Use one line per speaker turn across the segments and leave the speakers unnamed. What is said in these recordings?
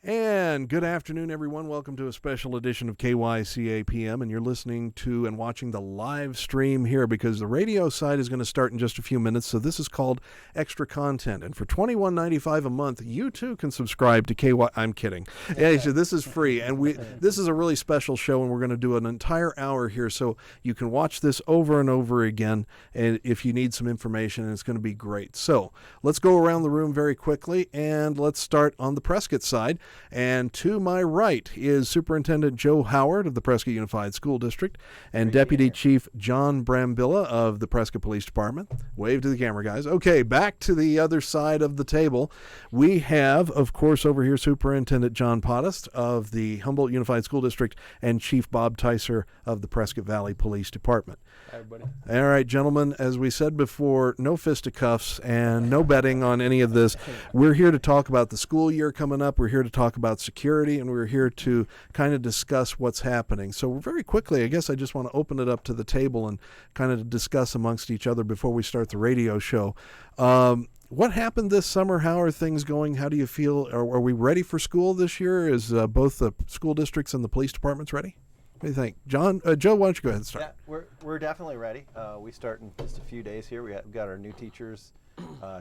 And good afternoon, everyone. Welcome to a special edition of KYCA PM, and you're listening to and watching the live stream here because the radio side is going to start in just a few minutes. So this is called Extra Content, and for $21.95 a month, you too can subscribe to KY. I'm kidding. Yeah, so this is free, and this is a really special show, and we're going to do an entire hour here, so you can watch this over and over again. And if you need some information, and it's going to be great. So let's go around the room very quickly, and let's start on the Prescott side. And to my right is Superintendent Joe Howard of the Prescott Unified School District and Deputy Chief John Brambilla of the Prescott Police Department. Wave to the camera, guys. Okay, back to the other side of the table. We have, of course, over here Superintendent John Pottis of the Humboldt Unified School District and Chief Bob Ticer of the Prescott Valley Police Department.
Hi, everybody.
All right, gentlemen, as we said before, no fisticuffs and no betting on any of this. We're here to talk about the school year coming up. We're here to talk about security, and we're here to kind of discuss what's happening. So very quickly, I guess I just want to open it up to the table and kind of discuss amongst each other before we start the radio show. What happened this summer? How are things going? How do you feel? Are we ready for school this year? Is both the school districts and the police departments ready? What do you think? John, Joe, why don't you go ahead and start?
Yeah, we're definitely ready. We start in just a few days here. We've got our new teachers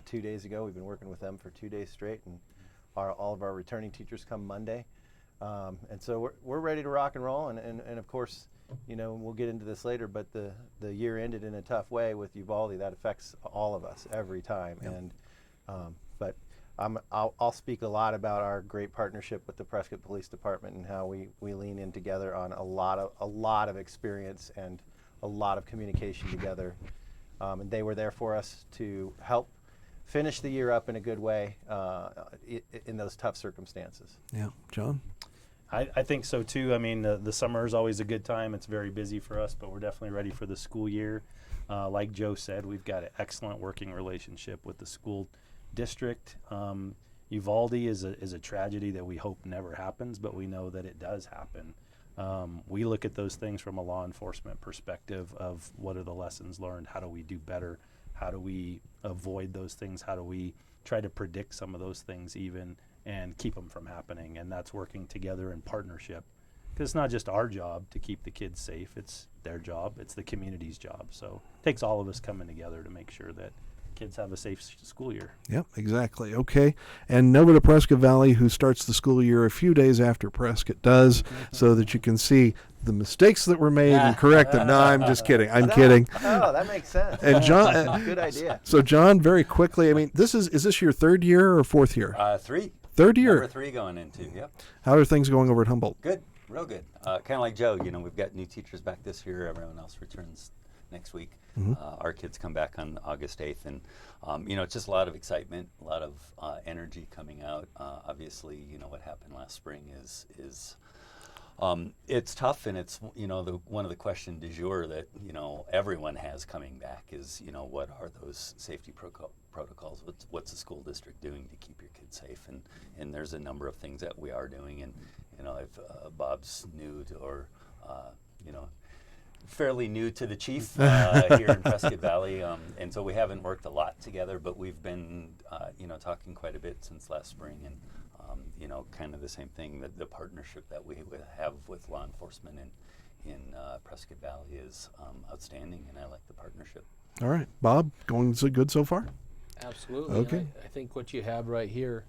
2 days ago. We've been working with them for 2 days straight, and all of our returning teachers come Monday. And so we're ready to rock and roll. And of course, you know, we'll get into this later, but the year ended in a tough way with Uvalde. That affects all of us every time. Yep. And but I'll speak a lot about our great partnership with the Prescott Police Department and how we lean in together on a lot of experience and a lot of communication together. And they were there for us to help finish the year up in a good way in those tough circumstances.
Yeah, John?
I think so too. I mean, the summer is always a good time. It's very busy for us, but we're definitely ready for the school year. Like Joe said, we've got an excellent working relationship with the school district. Uvalde is a tragedy that we hope never happens, but we know that it does happen. We look at those things from a law enforcement perspective of what are the lessons learned, how do we do better, how do we avoid those things, how do we try to predict some of those things even and keep them from happening. And that's working together in partnership, because it's not just our job to keep the kids safe, it's their job, it's the community's job. So it takes all of us coming together to make sure that kids have a safe school year.
Yep, exactly. Okay. And over to Prescott Valley, who starts the school year a few days after Prescott does, so that you can see the mistakes that were made and correct them. No, I'm just kidding. I'm kidding.
Oh, that makes sense.
And John,
good idea.
So John, very quickly, I mean, is this your third year or fourth year?
Three.
Third year.
Number 3 going into, yep.
How are things going over at Humboldt?
Good, real good. Kind of like Joe, you know, we've got new teachers back this year. Everyone else returns next week. Mm-hmm. Our kids come back on August 8th, and you know, it's just a lot of excitement, a lot of energy coming out. Obviously, you know, what happened last spring is it's tough, and it's, you know, one of the questions du jour that, you know, everyone has coming back is, you know, what are those safety protocols? What's the school district doing to keep your kids safe? And there's a number of things that we are doing, and you know, Bob's new to, or you know, fairly new to the chief here in Prescott Valley, and so we haven't worked a lot together, but we've been you know, talking quite a bit since last spring, and you know, kind of the same thing, that the partnership that we have with law enforcement in Prescott Valley is outstanding, and I like the partnership.
All right, Bob, going so good so far?
Absolutely.
Okay.
I think what you have right here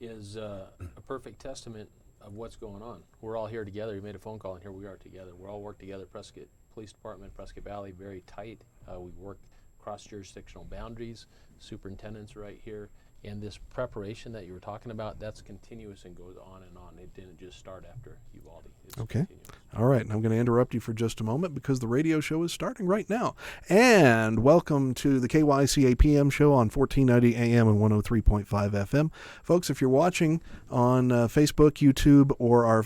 is a perfect testament of what's going on. We're all here together. You made a phone call, and here we are together. We're all work together. Prescott Police Department, Prescott Valley, very tight. We work cross jurisdictional boundaries. Superintendent's right here. And this preparation that you were talking about, that's continuous and goes on and on. It didn't just start after Uvalde. It's
okay.
Continuous.
All right. And I'm going to interrupt you for just a moment because the radio show is starting right now. And welcome to the KYCA PM show on 1490 AM and 103.5 FM. Folks, if you're watching on Facebook, YouTube, or our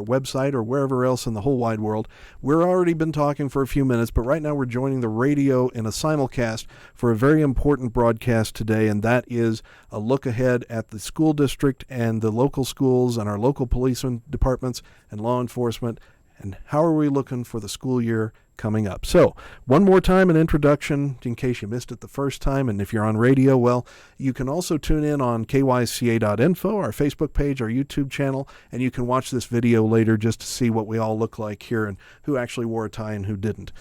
website or wherever else in the whole wide world, we're already been talking for a few minutes, but right now we're joining the radio in a simulcast for a very important broadcast today, and that is a look ahead at the school district and the local schools and our local police departments and law enforcement, and how are we looking for the school year coming up. So, one more time, an introduction in case you missed it the first time. And if you're on radio, well, you can also tune in on KYCA.info, our Facebook page, our YouTube channel, and you can watch this video later just to see what we all look like here and who actually wore a tie and who didn't.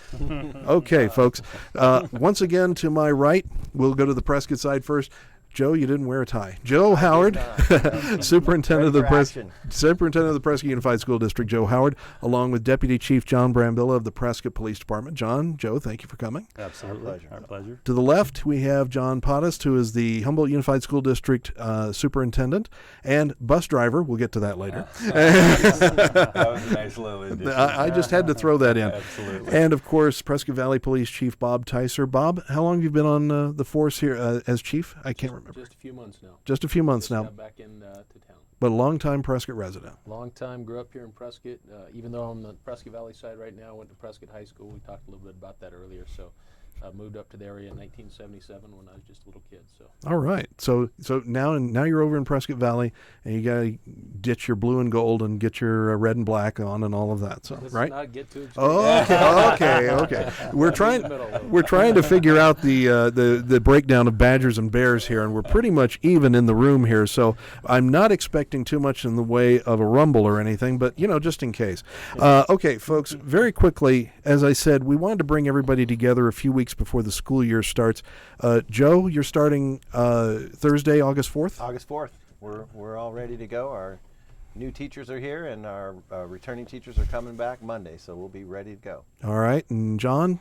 Okay, folks. Once again, to my right, we'll go to the Prescott side first. Joe, you didn't wear a tie. Joe Howard, Superintendent of the Prescott Unified School District, Joe Howard, along with Deputy Chief John Brambilla of the Prescott Police Department. John, Joe, thank you for coming.
Absolutely. Our pleasure.
To the left, we have John Pottis, who is the Humboldt Unified School District Superintendent and bus driver. We'll get to that later.
That was a nice little addition.
I just had to throw that in.
Absolutely.
And, of course, Prescott Valley Police Chief Bob Ticer. Bob, how long have you been on the force here as chief? I can't remember.
Just a few months now.
Just a few months now.
Got back in to town.
But a long-time Prescott resident.
Long time, grew up here in Prescott. Even though I'm on the Prescott Valley side right now, went to Prescott High School. We talked a little bit about that earlier. So moved up to the area in 1977 when I was just a little kid. So.
All right. So now you're over in Prescott Valley, and you got to ditch your blue and gold and get your red and black on and all of that. So
Let's
right.
not get too extreme.
Okay. We're trying to figure out the breakdown of Badgers and Bears here, and we're pretty much even in the room here. So I'm not expecting too much in the way of a rumble or anything, but just in case. Okay, folks. Very quickly, as I said, we wanted to bring everybody together a few weeks before the school year starts. Joe, you're starting Thursday, August 4th?
August 4th. We're all ready to go. Our new teachers are here, and our returning teachers are coming back Monday, so we'll be ready to go.
All right. And John,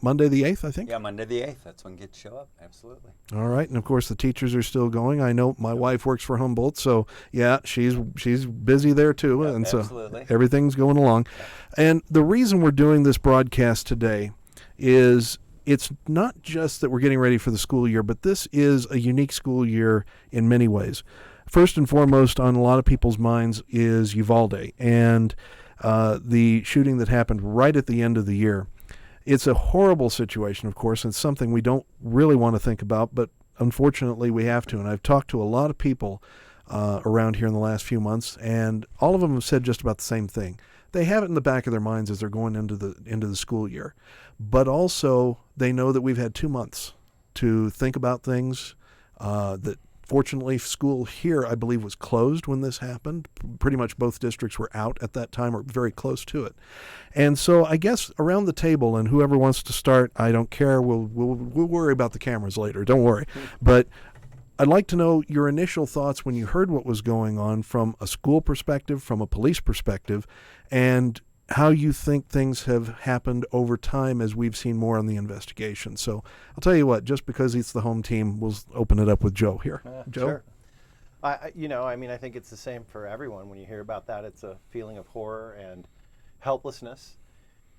Monday the 8th, I think?
Yeah, Monday the 8th. That's when kids show up. Absolutely.
All right. And, of course, the teachers are still going. I know my wife works for Humboldt, so, yeah, she's busy there, too.
Yeah,
and
absolutely.
So everything's going along. Yeah. And the reason we're doing this broadcast today is it's not just that we're getting ready for the school year, but this is a unique school year in many ways. First and foremost on a lot of people's minds is Uvalde and the shooting that happened right at the end of the year. It's a horrible situation, of course, and it's something we don't really want to think about, but unfortunately we have to. And I've talked to a lot of people around here in the last few months, and all of them have said just about the same thing. They have it in the back of their minds as they're going into the school year. But also, they know that we've had 2 months to think about things. That fortunately, school here, I believe, was closed when this happened. Pretty much both districts were out at that time or very close to it. And so I guess around the table, and whoever wants to start, I don't care. We'll worry about the cameras later. Don't worry. But I'd like to know your initial thoughts when you heard what was going on from a school perspective, from a police perspective, and how you think things have happened over time as we've seen more on the investigation. So I'll tell you what, just because it's the home team, we'll open it up with Joe here. Joe?
Sure. I think it's the same for everyone. When you hear about that, it's a feeling of horror and helplessness.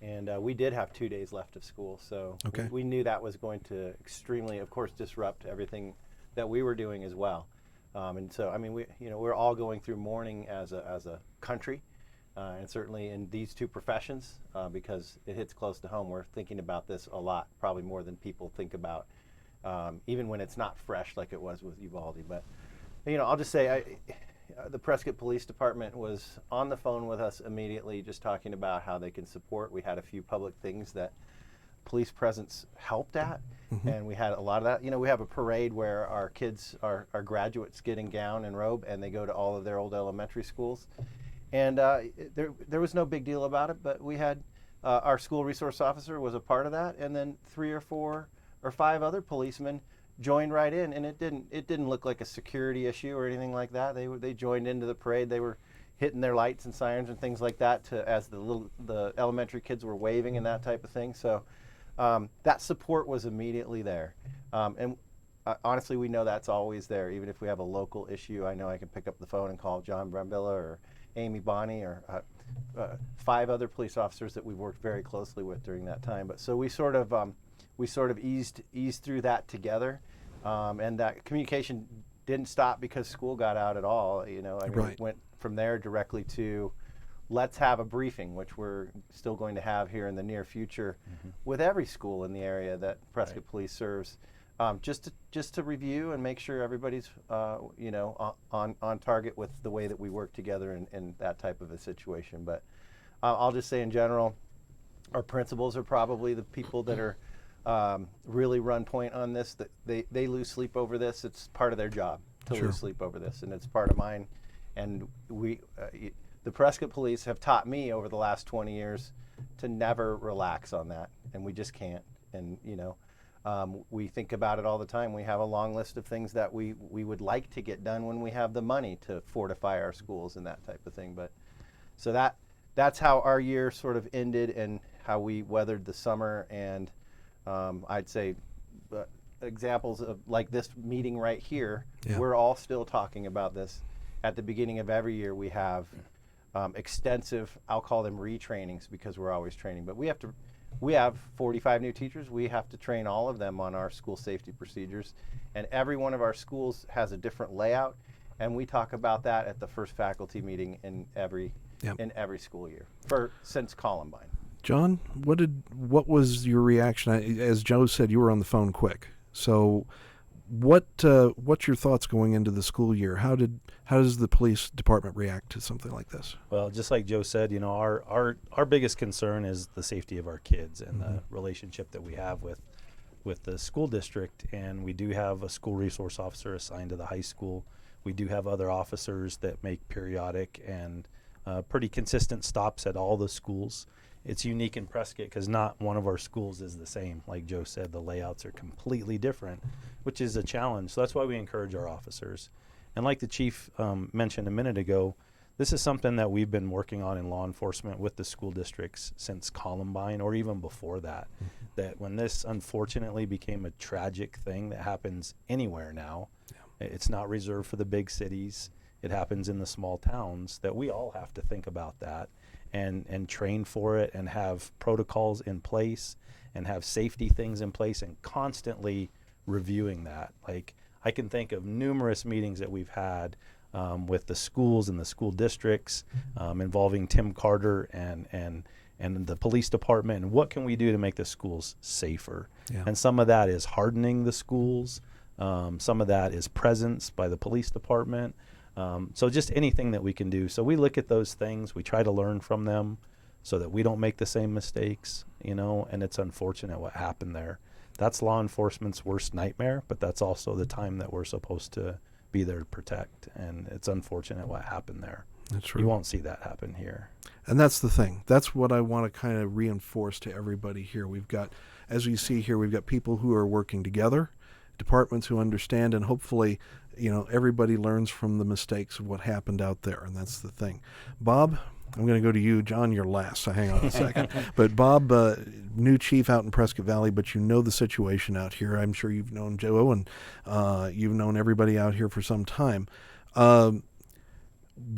And we did have 2 days left of school, so
okay.
we knew that was going to extremely, of course, disrupt everything that we were doing as well. And so, we're all going through mourning as a country. And certainly in these two professions, because it hits close to home. We're thinking about this a lot, probably more than people think about, even when it's not fresh like it was with Uvalde. But, I'll just say the Prescott Police Department was on the phone with us immediately, just talking about how they can support. We had a few public things that police presence helped at, and we had a lot of that. We have a parade where our kids, our graduates get in gown and robe, and they go to all of their old elementary schools. And there was no big deal about it, but we had our school resource officer was a part of that, and then 3 or 4 or 5 other policemen joined right in, and it didn't look like a security issue or anything like that. They joined into the parade. They were hitting their lights and sirens and things like that as the elementary kids were waving and that type of thing. So that support was immediately there, and honestly, we know that's always there. Even if we have a local issue, I know I can pick up the phone and call John Brambilla or Amy Bonney or 5 other police officers that we've worked very closely with during that time. But so we sort of eased through that together, and that communication didn't stop because school got out at all. It went from there directly to let's have a briefing, which we're still going to have here in the near future with every school in the area that Prescott Police serves. Just to review and make sure everybody's on target with the way that we work together in that type of a situation. But I'll just say in general, Our principals are probably the people that are really run point on this. That they lose sleep over this. It's part of their job to
Sure.
lose sleep over this, and it's part of mine. And the Prescott Police have taught me over the last 20 years to never relax on that, and we just can't. And we think about it all the time. We have a long list of things that we would like to get done when we have the money to fortify our schools and that type of thing. But so that's how our year sort of ended and how we weathered the summer. And I'd say examples of like this meeting right here,
Yeah.
we're all still talking about this. At the beginning of every year, we have extensive, I'll call them retrainings because we're always training, but we have 45 new teachers. We have to train all of them on our school safety procedures. And every one of our schools has a different layout. And we talk about that at the first faculty meeting in every school year since Columbine.
John, what was your reaction? As Joe said, you were on the phone quick. So what's your thoughts going into the school year? How does the police department react to something like this?
Well, just like Joe said, our biggest concern is the safety of our kids and the relationship that we have with the school district. And we do have a school resource officer assigned to the high school. We do have other officers that make periodic and pretty consistent stops at all the schools. It's unique in Prescott because not one of our schools is the same. Like Joe said, the layouts are completely different, which is a challenge. So that's why we encourage our officers. And like the chief mentioned a minute ago, this is something that we've been working on in law enforcement with the school districts since Columbine or even before that. That when this unfortunately became a tragic thing that happens anywhere now, it's not reserved for the big cities. It happens in the small towns, that we all have to think about that and train for it and have protocols in place and have safety things in place and constantly reviewing that. Like I can think of numerous meetings that we've had with the schools and the school districts involving Tim Carter and the police department and what can we do to make the schools safer. Yeah. And some of that is hardening the schools. Some of that is presence by the police department. So just anything that we can do. So we look at those things. We try to learn from them so that we don't make the same mistakes, and it's unfortunate what happened there. That's law enforcement's worst nightmare, but that's also the time that we're supposed to be there to protect. And it's unfortunate what happened there.
That's true.
You won't see that happen here.
And that's the thing. That's what I want to kind of reinforce to everybody here. We've got, as you see here, we've got people who are working together, departments who understand, and hopefully, everybody learns from the mistakes of what happened out there, and that's the thing. Bob, I'm going to go to you. John, you're last, so hang on a second. But Bob, new chief out in Prescott Valley, but you know the situation out here. I'm sure you've known Joe, and you've known everybody out here for some time.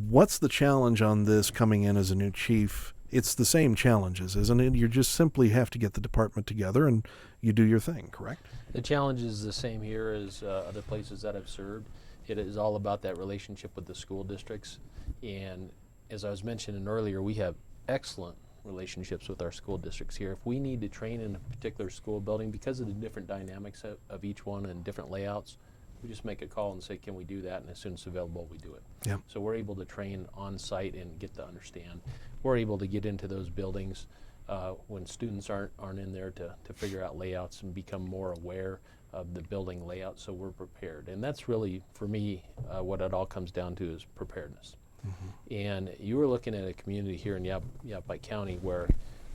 What's the challenge on this coming in as a new chief? It's the same challenges, isn't it? You just simply have to get the department together and you do your thing, correct?
The challenge is the same here as other places that I've served. It is all about that relationship with the school districts. And as I was mentioning earlier, we have excellent relationships with our school districts here. If we need to train in a particular school building, because of the different dynamics of each one and different layouts, we just make a call and say, can we do that? And as soon as it's available, we do it.
Yep.
So we're able to train on site and get to understand. We're able to get into those buildings when students aren't in there to figure out layouts and become more aware of the building layout, so we're prepared. And that's really, for me, what it all comes down to is preparedness. Mm-hmm. And you were looking at a community here in Yavapai County where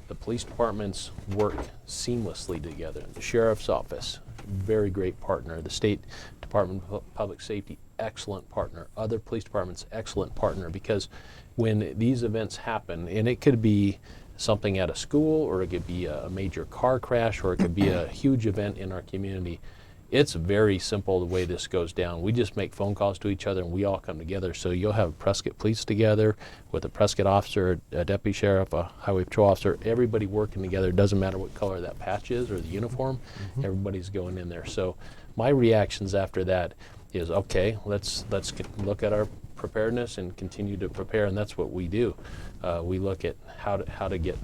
the police departments work seamlessly together. The sheriff's office, very great partner. The state department of public safety, excellent partner. Other police departments, excellent partner, because when these events happen, and it could be something at a school, or it could be a major car crash, or it could be a huge event in our community, it's very simple the way this goes down. We just make phone calls to each other and we all come together. So you'll have Prescott police together with a Prescott officer, a deputy sheriff, a highway patrol officer, everybody working together. It doesn't matter what color that patch is or the uniform, everybody's going in there. So my reactions after that is, okay, let's look at our preparedness and continue to prepare, and that's what we do. We look at how to get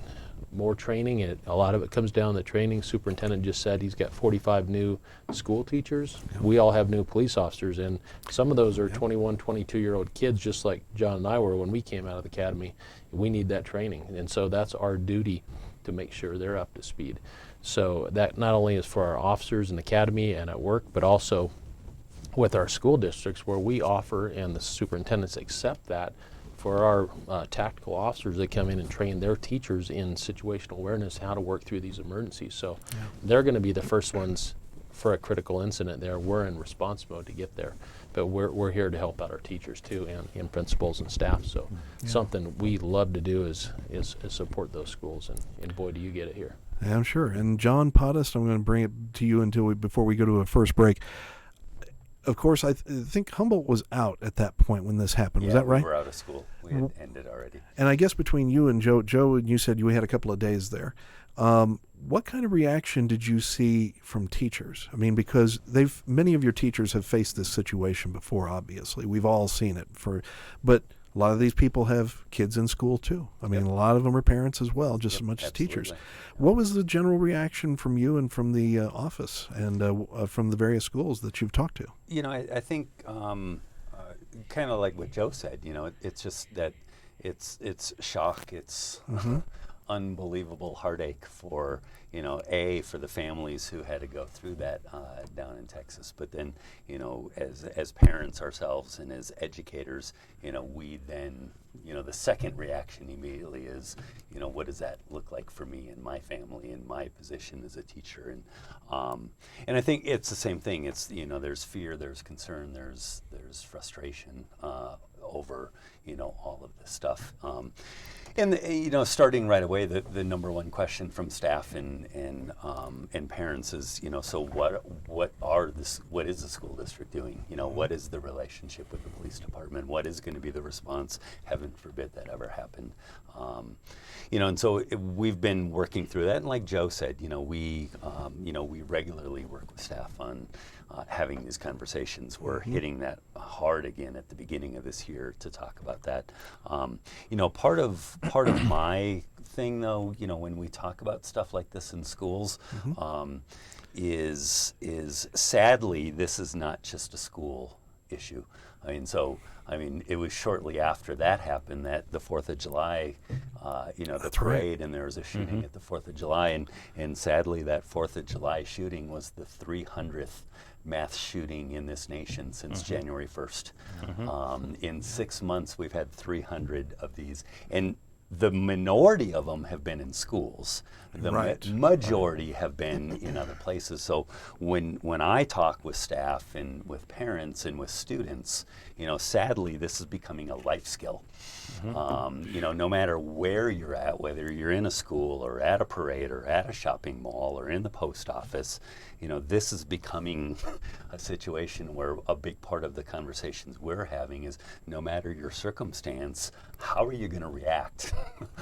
more training, and a lot of it comes down to training. Superintendent just said he's got 45 new school teachers. Yep. We all have new police officers, and some of those are 21, 22-year-old kids, just like John and I were when we came out of the academy. We need that training, and so that's our duty, to make sure they're up to speed. So that not only is for our officers in the academy and at work, but also with our school districts where we offer, and the superintendents accept that, for our tactical officers that come in and train their teachers in situational awareness, how to work through these emergencies. So they're going to be the first ones for a critical incident there. We're in response mode to get there. But we're here to help out our teachers too, and principals and staff. So something we love to do is support those schools, and boy, do you get it here.
Yeah, I'm sure. And John Pottis, I'm going to bring it to you before we go to a first break. Of course, I think Humboldt was out at that point when this happened. Was that right?
We were out of school. We had ended already.
And I guess between you and Joe, you said you had a couple of days there. What kind of reaction did you see from teachers? I mean, because many of your teachers have faced this situation before. Obviously, we've all seen it. But a lot of these people have kids in school too. I mean, a lot of them are parents as well, just as much as teachers. What was the general reaction from you and from the office and from the various schools that you've talked to?
You know, I think kind of like what Joe said. You know, it's just that it's shock. It's unbelievable heartache for, you know, for the families who had to go through that down in Texas. But then, you know, as parents ourselves and as educators, you know, we then, you know, the second reaction immediately is, you know, what does that look like for me and my family and my position as a teacher? And I think it's the same thing. It's, you know, there's fear, there's concern, there's frustration over, you know, all of this stuff. And you know, starting right away, the number one question from staff and parents is, you know, so what is the school district doing? You know, what is the relationship with the police department? What is going to be the response? Heaven forbid that ever happened. You know, and so we've been working through that. And like Joe said, you know, we regularly work with staff on having these conversations. We're hitting that hard again at the beginning of this year to talk about that. You know, part of my thing, though, you know, when we talk about stuff like this in schools, is sadly this is not just a school issue. I mean, it was shortly after that happened that the 4th of July, you know, the parade, and there was a shooting at the 4th of July, and sadly that 4th of July shooting was the 300th mass shooting in this nation since January 1st. In 6 months, we've had 300 of these, and the minority of them have been in schools. The majority have been in other places. So when I talk with staff and with parents and with students, you know, sadly, this is becoming a life skill. You know, no matter where you're at, whether you're in a school or at a parade or at a shopping mall or in the post office, you know, this is becoming a situation where a big part of the conversations we're having is, no matter your circumstance, how are you going to react?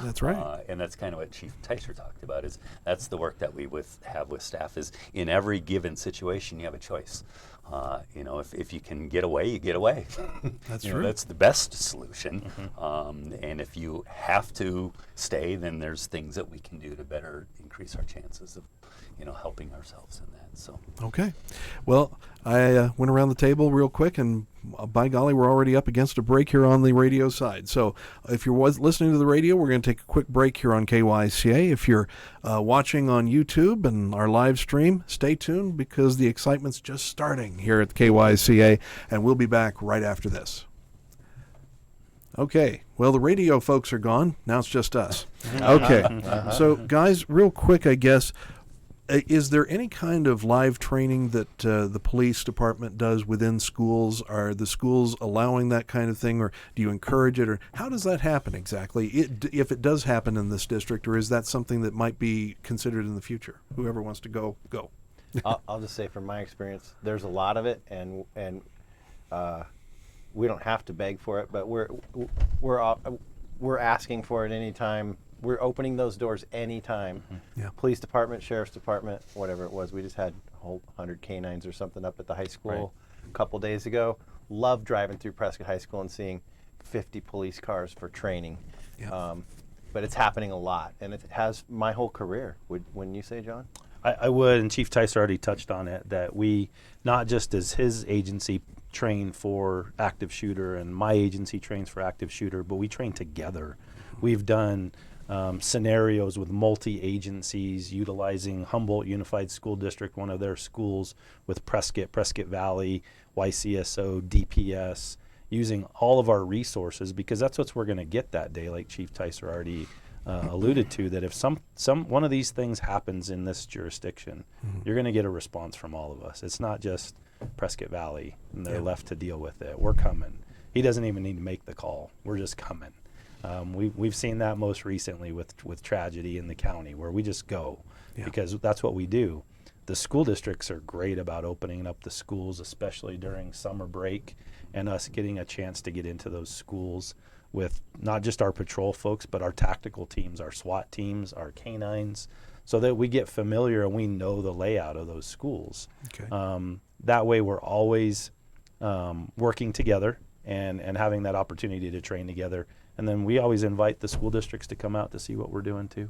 That's right.
And that's kind of what Chief Tyser talked about. Is that's the work that we have with staff. Is in every given situation, you have a choice. You know, if you can get away, you get away.
That's
you
true.
know, that's the best solution. And if you have to stay, then there's things that we can do to better increase our chances of, you know, helping ourselves in that. So.
Okay. Well, I went around the table real quick, and by golly, we're already up against a break here on the radio side. So if you're listening to the radio, we're going to take a quick break here on KYCA. If you're watching on YouTube and our live stream, stay tuned because the excitement's just starting here at KYCA, and we'll be back right after this. Okay. Well, the radio folks are gone. Now it's just us. Okay. So, guys, real quick, I guess, is there any kind of live training that the police department does within schools? Are the schools allowing that kind of thing, or do you encourage it, or how does that happen exactly, if it does happen in this district, or is that something that might be considered in the future? Whoever wants to go.
I'll just say from my experience, there's a lot of it, and we don't have to beg for it, but we're asking for it anytime. We're opening those doors anytime.
Yeah. Police
Department, Sheriff's Department, whatever it was. We just had a whole 100 canines or something up at the high school a couple days ago. Loved driving through Prescott High School and seeing 50 police cars for training.
Yeah.
But it's happening a lot, and it has my whole career. Wouldn't you say, John?
I would, and Chief Tice already touched on it, that we, not just as his agency, train for active shooter, and my agency trains for active shooter, but we train together. We've done scenarios with multi-agencies utilizing Humboldt Unified School District, one of their schools, with Prescott Valley, YCSO, DPS, using all of our resources, because that's what we're going to get that day, like Chief Ticer already alluded to, that if some one of these things happens in this jurisdiction, you're going to get a response from all of us. It's not just Prescott Valley and they're left to deal with it. We're coming. He doesn't even need to make the call. We're just coming. We've seen that most recently with tragedy in the county, where we just go because that's what we do. The school districts are great about opening up the schools, especially during summer break, and us getting a chance to get into those schools with not just our patrol folks, but our tactical teams, our SWAT teams, our canines, so that we get familiar and we know the layout of those schools.
Okay.
That way we're always working together and having that opportunity to train together. And then we always invite the school districts to come out to see what we're doing too,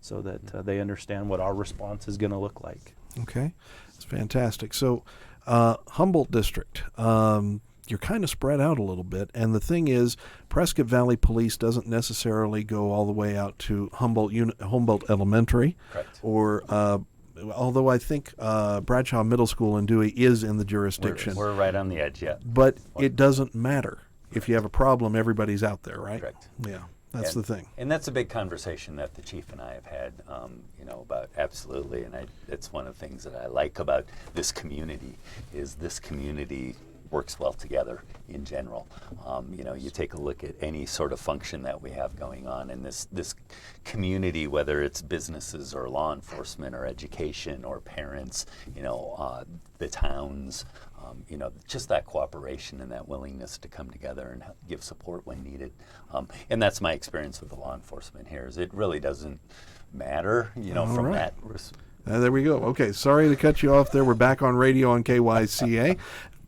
so that they understand what our response is going to look like.
Okay. It's fantastic. So Humboldt District, you're kind of spread out a little bit. And the thing is, Prescott Valley Police doesn't necessarily go all the way out to Humboldt Elementary.
Correct.
Or although I think Bradshaw Middle School in Dewey is in the jurisdiction.
We're right on the edge yet.
But it doesn't matter. If you have a problem, everybody's out there, right?
Correct.
Yeah, that's the thing.
And that's a big conversation that the chief and I have had, about absolutely. And it's one of the things that I like about this community is this community works well together in general. You take a look at any sort of function that we have going on in this community, whether it's businesses or law enforcement or education or parents, the towns, just that cooperation and that willingness to come together and give support when needed. And that's my experience with the law enforcement here, is it really doesn't matter, from
right.
that.
There we go. Okay, sorry to cut you off there. We're back on radio on KYCA.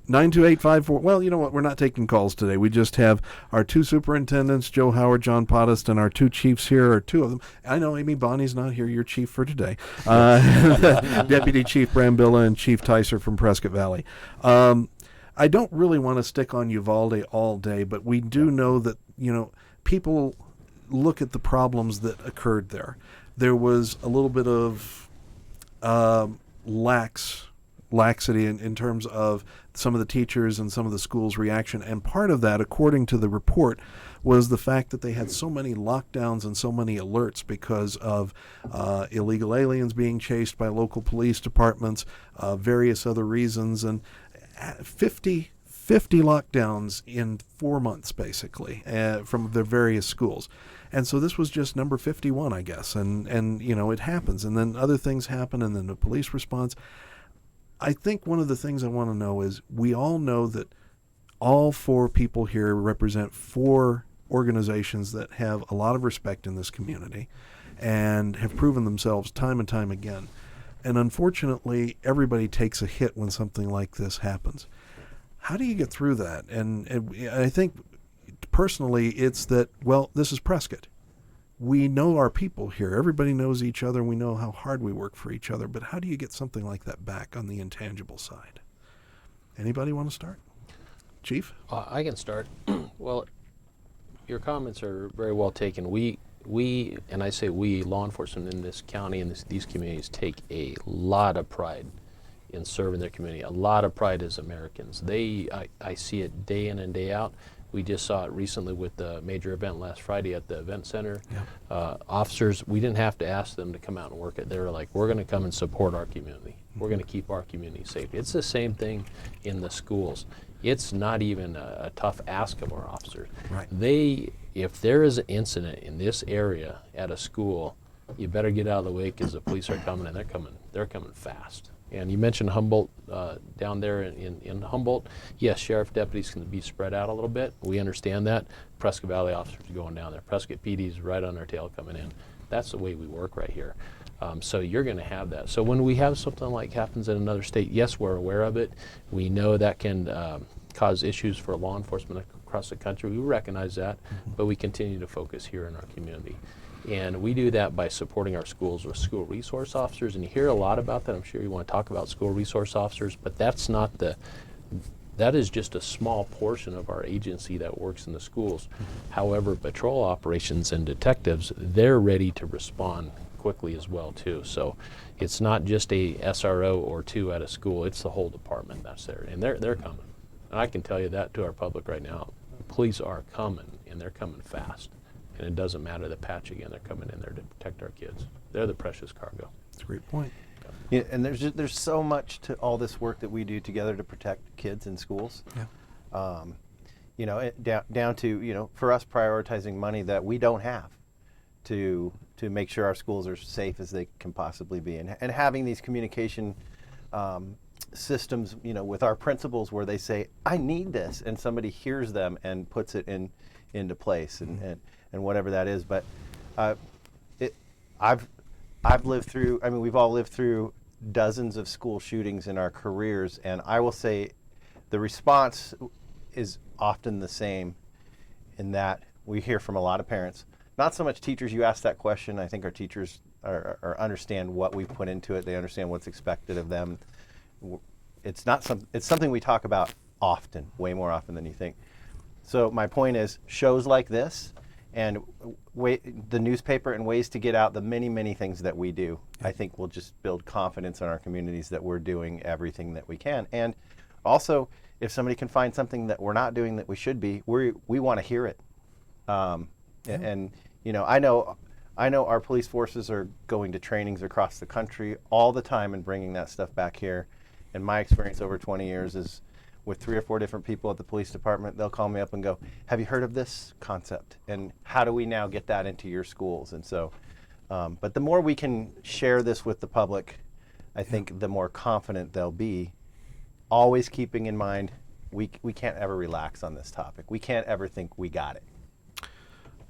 92854. Well, you know what? We're not taking calls today. We just have our two superintendents, Joe Howard, John Pottist, and our two chiefs here, or two of them. I know Amy Bonnie's not here. You're chief for today. Deputy Chief Brambilla and Chief Ticer from Prescott Valley. I don't really want to stick on Uvalde all day, but we do know that, people look at the problems that occurred there. There was a little bit of laxity in terms of some of the teachers and some of the schools' reaction. And part of that, according to the report, was the fact that they had so many lockdowns and so many alerts because of illegal aliens being chased by local police departments, various other reasons, and 50 lockdowns in 4 months, basically, from the various schools. And so this was just number 51, I guess. And it happens. And then other things happen, and then the police response. I think one of the things I want to know is, we all know that all four people here represent four organizations that have a lot of respect in this community and have proven themselves time and time again. And unfortunately, everybody takes a hit when something like this happens. How do you get through that? And I think personally it's that, well, this is Prescott. We know our people here. Everybody knows each other, and we know how hard we work for each other. But how do you get something like that back on the intangible side? Anybody want to start? Chief?
I can start. Well, your comments are very well taken. We, and I say we, law enforcement in this county and these communities take a lot of pride in serving their community, a lot of pride as Americans. I see it day in and day out. We just saw it recently with the major event last Friday at the event center. Yeah. Officers, we didn't have to ask them to come out and work it. They were like, we're going to come and support our community. We're going to keep our community safe. It's the same thing in the schools. It's not even a tough ask of our officers.
Right.
If there is an incident in this area at a school, you better get out of the way, because the police are coming, and they're coming fast. And you mentioned Humboldt, down there in Humboldt. Yes, sheriff deputies can be spread out a little bit. We understand that. Prescott Valley officers are going down there. Prescott PD is right on their tail coming in. That's the way we work right here. So you're going to have that. So when we have something like happens in another state, yes, we're aware of it. We know that can cause issues for law enforcement across the country. We recognize that, but we continue to focus here in our community. And we do that by supporting our schools with school resource officers. And you hear a lot about that. I'm sure you want to talk about school resource officers, but that's not that is just a small portion of our agency that works in the schools. However, patrol operations and detectives, they're ready to respond quickly as well too. So it's not just a SRO or two at a school, it's the whole department that's there, and they're coming. And I can tell you that to our public right now. Police are coming, and they're coming fast. And it doesn't matter the patch again, they're coming in there to protect our kids. They're the precious cargo.
That's a great point.
Yeah, and there's so much to all this work that we do together to protect kids in schools.
Yeah.
You know, down to, you know, for us prioritizing money that we don't have to make sure our schools are safe as they can possibly be, and having these communication systems, you know, with our principals where they say, I need this, and somebody hears them and puts it into place, and whatever that is. But I've lived through, I mean, we've all lived through dozens of school shootings in our careers, and I will say the response is often the same in that we hear from a lot of parents, not so much teachers. You asked that question. I think our teachers are understand what we've put into it. They understand what's expected of them. It's something we talk about often, way more often than you think. So my point is, shows like this and the newspaper and ways to get out the many, many things that we do, I think will just build confidence in our communities that we're doing everything that we can. And also, if somebody can find something that we're not doing that we should be, we want to hear it. And you know, I know our police forces are going to trainings across the country all the time and bringing that stuff back here. And my experience over 20 years is with 3 or 4 different people at the police department, they'll call me up and go, have you heard of this concept? And how do we now get that into your schools? And so, but the more we can share this with the public, I think the more confident they'll be, always keeping in mind, we can't ever relax on this topic. We can't ever think we got it.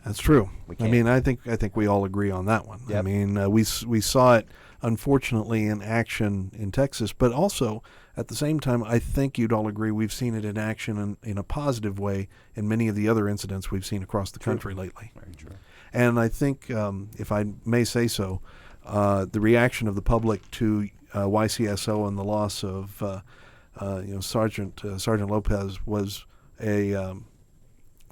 That's true.
can't.
I mean, I think we all agree on that one.
Yep.
I mean, we saw it, unfortunately, in action in Texas, but also at the same time, I think you'd all agree we've seen it in action in a positive way in many of the other incidents we've seen across the country lately.
Very true.
And I think, if I may say so, the reaction of the public to YCSO and the loss of Sergeant Lopez was a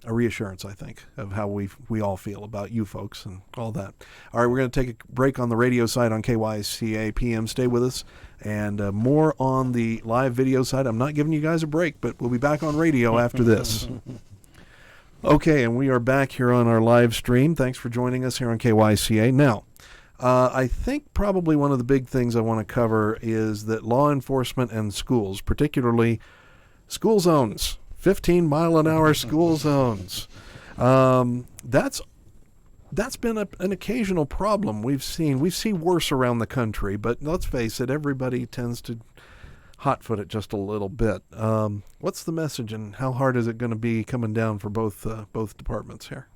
reassurance, I think, of how we all feel about you folks and all that. All right, we're going to take a break on the radio side on KYCA PM. Stay with us, and more on the live video side. I'm not giving you guys a break, but we'll be back on radio after this. Okay, and we are back here on our live stream. Thanks for joining us here on KYCA. Now, I think probably one of the big things I want to cover is that law enforcement and schools, particularly school zones, 15-mile-an-hour school zones. That's been an occasional problem we see worse around the country, but let's face it, everybody tends to hot-foot it just a little bit. What's the message, and how hard is it going to be coming down for both departments here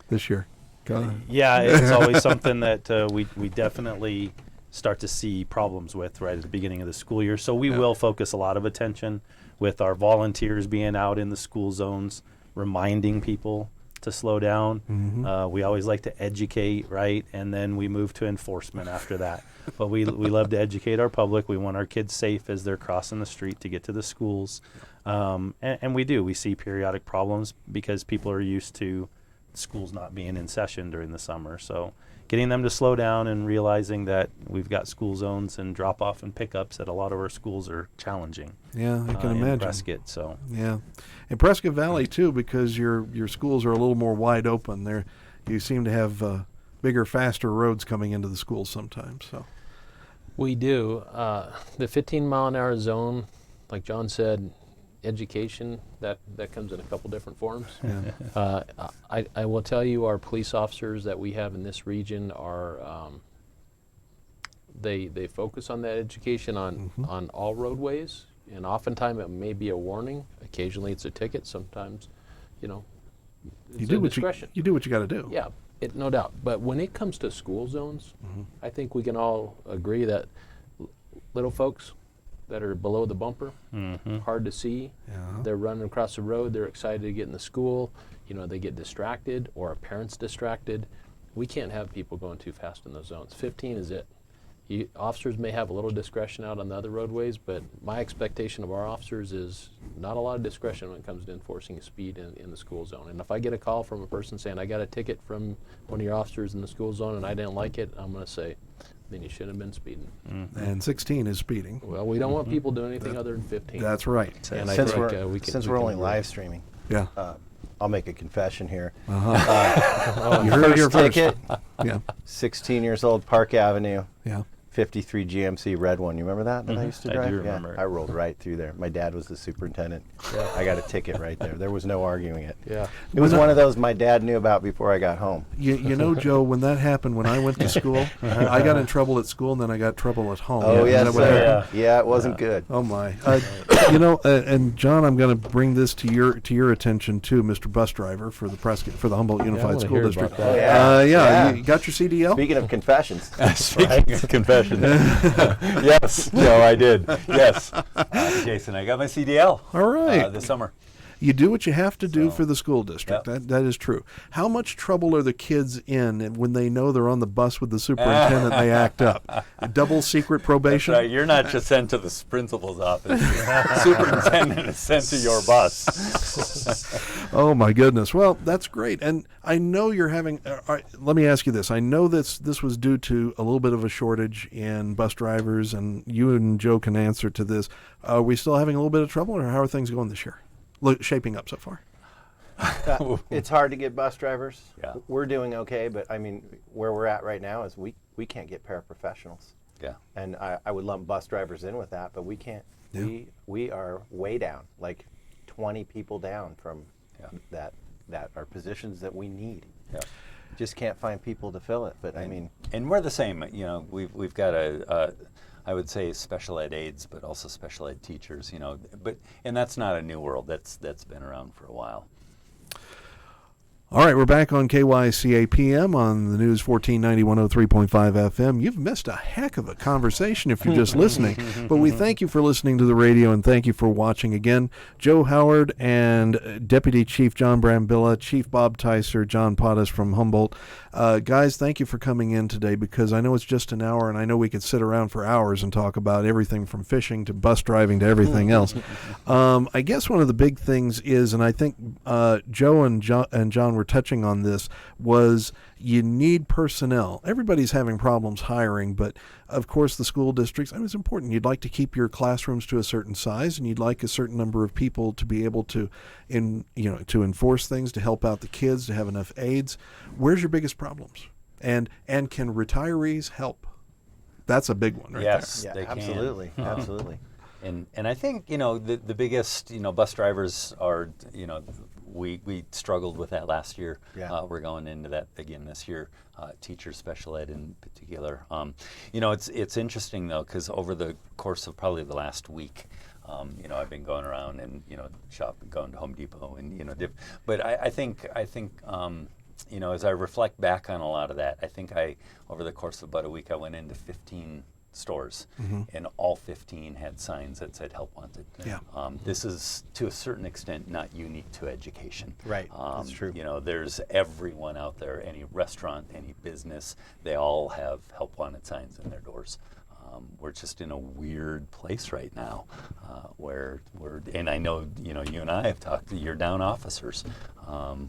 this year?
Yeah, it's always something that we definitely start to see problems with right at the beginning of the school year. So we will focus a lot of attention with our volunteers being out in the school zones, reminding people to slow down.
Mm-hmm.
We always like to educate, right? And then we move to enforcement after that. But we love to educate our public. We want our kids safe as they're crossing the street to get to the schools. And we do. We see periodic problems because people are used to schools not being in session during the summer. So getting them to slow down and realizing that we've got school zones and drop-off and pickups at a lot of our schools are challenging.
Yeah, I can
in
imagine.
Prescott, so.
Yeah. In Prescott Valley, too, because your schools are a little more wide open. You seem to have bigger, faster roads coming into the schools sometimes. So
We do. The 15-mile-an-hour zone, like John said, education, that comes in a couple different forms.
yeah.
I will tell you, our police officers that we have in this region are they focus on that education on all roadways, and oftentimes it may be a warning. Occasionally it's a ticket. Sometimes, it's
You do what
discretion.
you do what you got to do.
Yeah, no doubt. But when it comes to school zones, I think we can all agree that little folks that are below the bumper, hard to see, they're running across the road, they're excited to get in the school, they get distracted, or a parent's distracted. We can't have people going too fast in those zones. 15 is it. Officers may have a little discretion out on the other roadways, but my expectation of our officers is not a lot of discretion when it comes to enforcing speed in the school zone. And if I get a call from a person saying, I got a ticket from one of your officers in the school zone and I didn't like it, I'm going to say, then you shouldn't have been speeding.
And 16 is speeding.
Well, we don't want people doing anything other than 15.
That's right.
And I
Since
think,
we're,
we can,
since
we
we're
can
only
agree.
live streaming,
Yeah.
I'll make a confession here.
You heard it here
First
first.
ticket,
Yeah.
16 years old, Park Avenue,
Yeah.
53 GMC red one. You remember that I used to
I
drive?
do remember it.
I rolled right through there. My dad was the superintendent. I got a ticket right there. There was no arguing it.
Yeah.
It was one of those my dad knew about before I got home.
You know, Joe, when that happened, when I went to school, I got in trouble at school, and then I got trouble at home.
Oh,
Isn't
yes,
that what
sir.
happened?
Yeah, it wasn't good.
Oh my! And John, I'm going to bring this to your attention too, Mr. Bus Driver for the Humboldt
I
Unified
wanna
School
hear
District.
about that.
Oh, yeah.
You got your CDL?
Speaking of confessions,
Speaking of confession, yes, Joe, I did. Yes, Jason, I got my CDL.
All right.
This summer.
You do what you have to do
So,
for the school district.
yep.
That is true. How much trouble are the kids in when they know they're on the bus with the superintendent and they act up? Double secret probation?
That's right. You're not just sent to the principal's office. The superintendent is sent to your bus.
Oh my goodness. Well, that's great. And I know you're having. Let me ask you this. I know this was due to a little bit of a shortage in bus drivers, and you and Joe can answer to this. Are we still having a little bit of trouble, or how are things going this year? Shaping up so far.
it's hard to get bus drivers.
Yeah.
We're doing okay, but I mean, where we're at right now is we can't get paraprofessionals.
Yeah.
And I would lump bus drivers in with that, but we can't.
Yeah.
We are way down, like 20 people down from
Yeah.
that are positions that we need.
Yeah.
Just can't find people to fill it. But I mean,
And we're the same. You know, we've got I would say special ed aides, but also special ed teachers. You know, and that's not a new world. That's been around for a while.
All right, we're back on KYCA PM on the News 1490 103.5 FM. You've missed a heck of a conversation if you're just listening, but we thank you for listening to the radio and thank you for watching. Again, Joe Howard and Deputy Chief John Brambilla, Chief Bob Tyser, John Pottis from Humboldt. Guys, thank you for coming in today because I know it's just an hour and I know we could sit around for hours and talk about everything from fishing to bus driving to everything else. I guess one of the big things is, and I think Joe and John were touching on this, was you need personnel. Everybody's having problems hiring, but of course the school districts, I mean, it's important. You'd like to keep your classrooms to a certain size, and you'd like a certain number of people to be able to, to enforce things, to help out the kids, to have enough aides. Where's your biggest problems? And can retirees help? That's a big one, right
Yes,
yeah,
they can.
absolutely, absolutely.
And I think the biggest bus drivers are we struggled with that last year.
Yeah.
We're going into that again this year. Teachers, special ed in particular. It's interesting though because over the course of probably the last week, I've been going around and shopping, going to Home Depot, and but I think as I reflect back on a lot of that, I think over the course of about a week I went into 15 stores, and all 15 had signs that said "Help Wanted."
Yeah.
This is to a certain extent not unique to education.
Right, that's true.
There's everyone out there, any restaurant, any business, they all have "Help Wanted" signs in their doors. We're just in a weird place right now, where and I know you and I have talked. You're down officers.